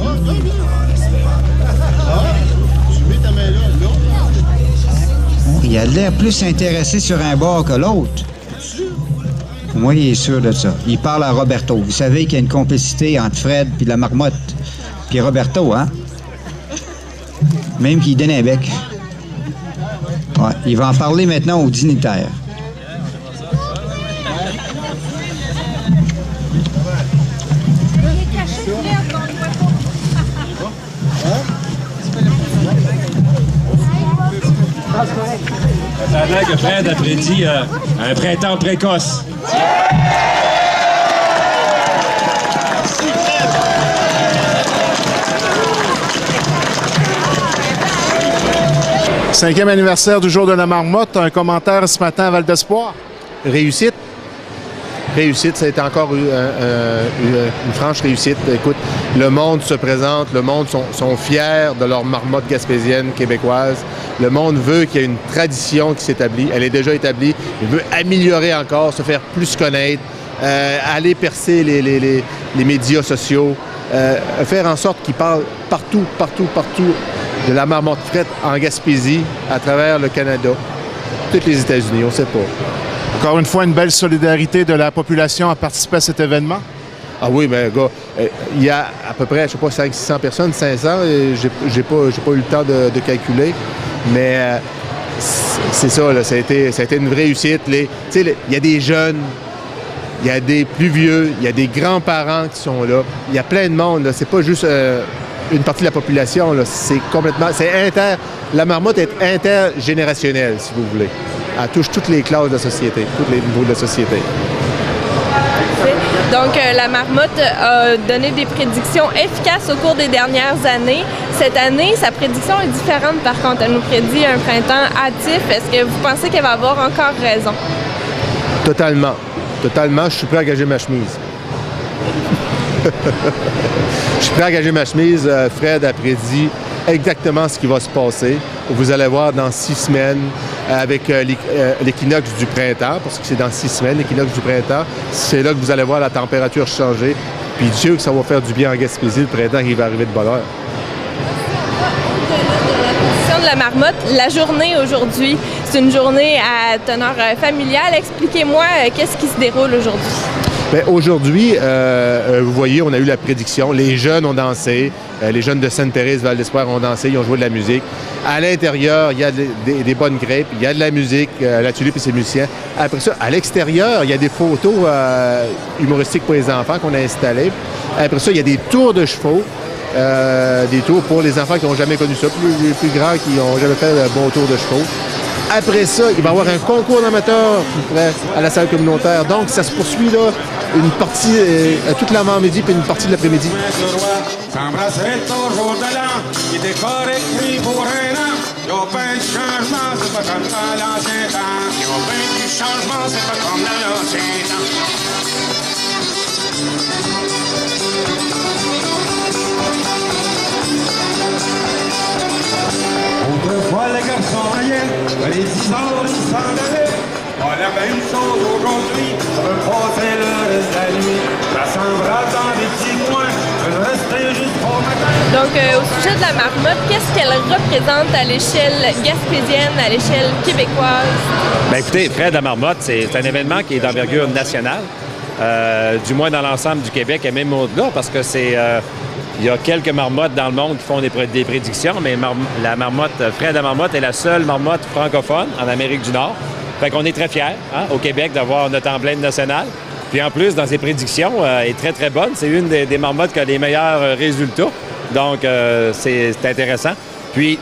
Il a l'air plus intéressé sur un bord que l'autre. Moi, il est sûr de ça. Il parle à Roberto. Vous savez qu'il y a une complicité entre Fred et la marmotte. Puis Roberto, hein? Même qu'il donne un bec. Ouais, il va en parler maintenant aux dignitaires. Ça a l'air que Fred a prédit un printemps précoce. 5e anniversaire du jour de la marmotte. Un commentaire ce matin à Val d'Espoir? Réussite. Réussite, ça a été encore une franche réussite. Écoute, le monde se présente, le monde sont fiers de leur marmotte gaspésienne québécoise. Le monde veut qu'il y ait une tradition qui s'établit. Elle est déjà établie. Il veut améliorer encore, se faire plus connaître, aller percer les médias sociaux, faire en sorte qu'ils parlent partout de la marmotte frette en Gaspésie, à travers le Canada, tous les États-Unis, on ne sait pas. Encore une fois, une belle solidarité de la population à participer à cet événement? Ah oui, mais gars, il y a à peu près, je sais pas, 500-600 personnes, 500, j'ai pas eu le temps de calculer, mais c'est ça, là, ça a été une vraie réussite. Il y a des jeunes, il y a des plus vieux, il y a des grands-parents qui sont là, il y a plein de monde, là. C'est pas juste une partie de la population, là. C'est complètement, la marmotte est intergénérationnelle, si vous voulez. Elle touche toutes les classes de la société, tous les niveaux de la société. Donc, la marmotte a donné des prédictions efficaces au cours des dernières années. Cette année, sa prédiction est différente, par contre. Elle nous prédit un printemps hâtif. Est-ce que vous pensez qu'elle va avoir encore raison? Totalement. Totalement. Je suis prêt à gager ma chemise. Je suis prêt à gager ma chemise. Fred a prédit exactement ce qui va se passer. Vous allez voir dans 6 semaines avec l'équinoxe du printemps, parce que c'est dans 6 semaines, l'équinoxe du printemps. C'est là que vous allez voir la température changer. Puis Dieu que ça va faire du bien en Gaspésie, le printemps il va arriver de bonne heure. De la marmotte, la journée aujourd'hui, c'est une journée à teneur familiale. Expliquez-moi qu'est-ce qui se déroule aujourd'hui. Bien, aujourd'hui, vous voyez, on a eu la prédiction. Les jeunes ont dansé. Les jeunes de Sainte-Thérèse, Val d'Espoir ont dansé. Ils ont joué de la musique. À l'intérieur, il y a des bonnes crêpes. Il y a de la musique. La Tulipe et ses musiciens. Après ça, à l'extérieur, il y a des photos humoristiques pour les enfants qu'on a installées. Après ça, il y a des tours de chevaux. Des tours pour les enfants qui n'ont jamais connu ça. Les plus grands qui n'ont jamais fait un bon tour de chevaux. Après ça, il va y avoir un concours d'amateurs à la salle communautaire. Donc, ça se poursuit là, une partie toute l'avant-midi puis une partie de l'après-midi. S'embrasser toujours de l'an, qui décore écrit pour un an. Y'a pas de changement, c'est pas comme à l'ancien temps. Y'a pas de changement, c'est pas comme à l'ancien temps. Autrefois, les garçons riaient, les 10 ans, ils s'en allaient. Pas la même chose aujourd'hui, on veut passer le reste de la nuit. Ça s'embrasse dans des petits coins, veut rester jusqu'au matin. Donc, au sujet de la marmotte, qu'est-ce qu'elle représente à l'échelle gaspésienne, à l'échelle québécoise? Bien, écoutez, Fred, la marmotte, c'est un événement qui est d'envergure nationale, du moins dans l'ensemble du Québec et même au-delà, parce que c'est... il y a quelques marmottes dans le monde qui font des prédictions, mais la marmotte, Fred la marmotte est la seule marmotte francophone en Amérique du Nord. Fait qu'on est très fiers, au Québec, d'avoir notre emblème national. Puis en plus, dans ses prédictions, elle est très, très bonne. C'est une des marmottes qui a les meilleurs résultats. Donc, c'est intéressant. Puis,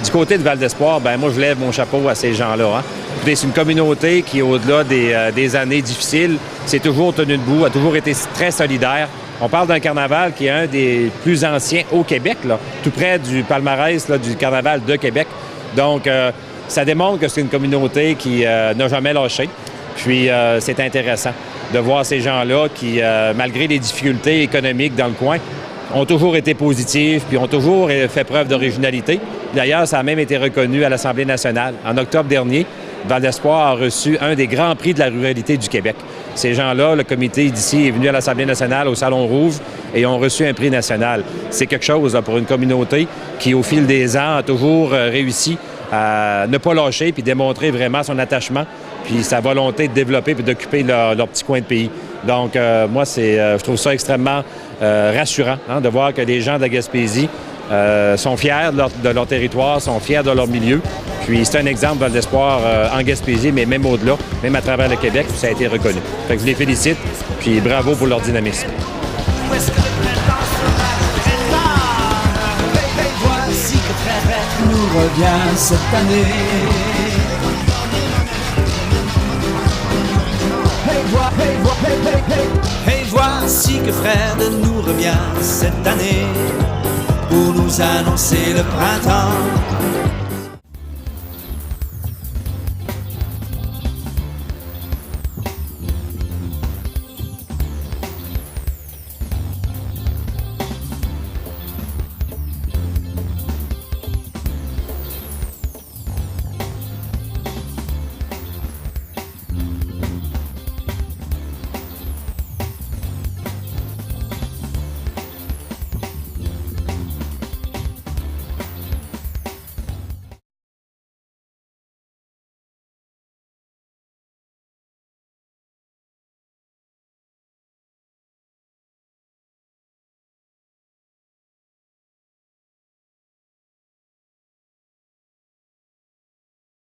du côté de Val d'Espoir, ben moi, je lève mon chapeau à ces gens-là. C'est une communauté qui, au-delà des années difficiles, s'est toujours tenue debout, a toujours été très solidaire. On parle d'un carnaval qui est un des plus anciens au Québec, là, tout près du palmarès là, du carnaval de Québec. Donc, ça démontre que c'est une communauté qui n'a jamais lâché. Puis, c'est intéressant de voir ces gens-là qui, malgré les difficultés économiques dans le coin, ont toujours été positifs puis ont toujours fait preuve d'originalité. D'ailleurs, ça a même été reconnu à l'Assemblée nationale. En octobre dernier, Val d'Espoir a reçu un des grands prix de la ruralité du Québec. Ces gens-là, le comité d'ici est venu à l'Assemblée nationale, au Salon Rouge, et ont reçu un prix national. C'est quelque chose là, pour une communauté qui, au fil des ans, a toujours réussi à ne pas lâcher puis démontrer vraiment son attachement puis sa volonté de développer puis d'occuper leur petit coin de pays. Donc, moi, je trouve ça extrêmement rassurant de voir que les gens de la Gaspésie sont fiers de leur territoire, sont fiers de leur milieu. Puis c'est un exemple, Val d'Espoir, en Gaspésie, mais même au-delà, même à travers le Québec, ça a été reconnu. Fait que je les félicite, puis bravo pour leur dynamisme. Voici que Fred nous revient cette année. Hey, voici que Fred nous revient cette année pour nous annoncer le printemps.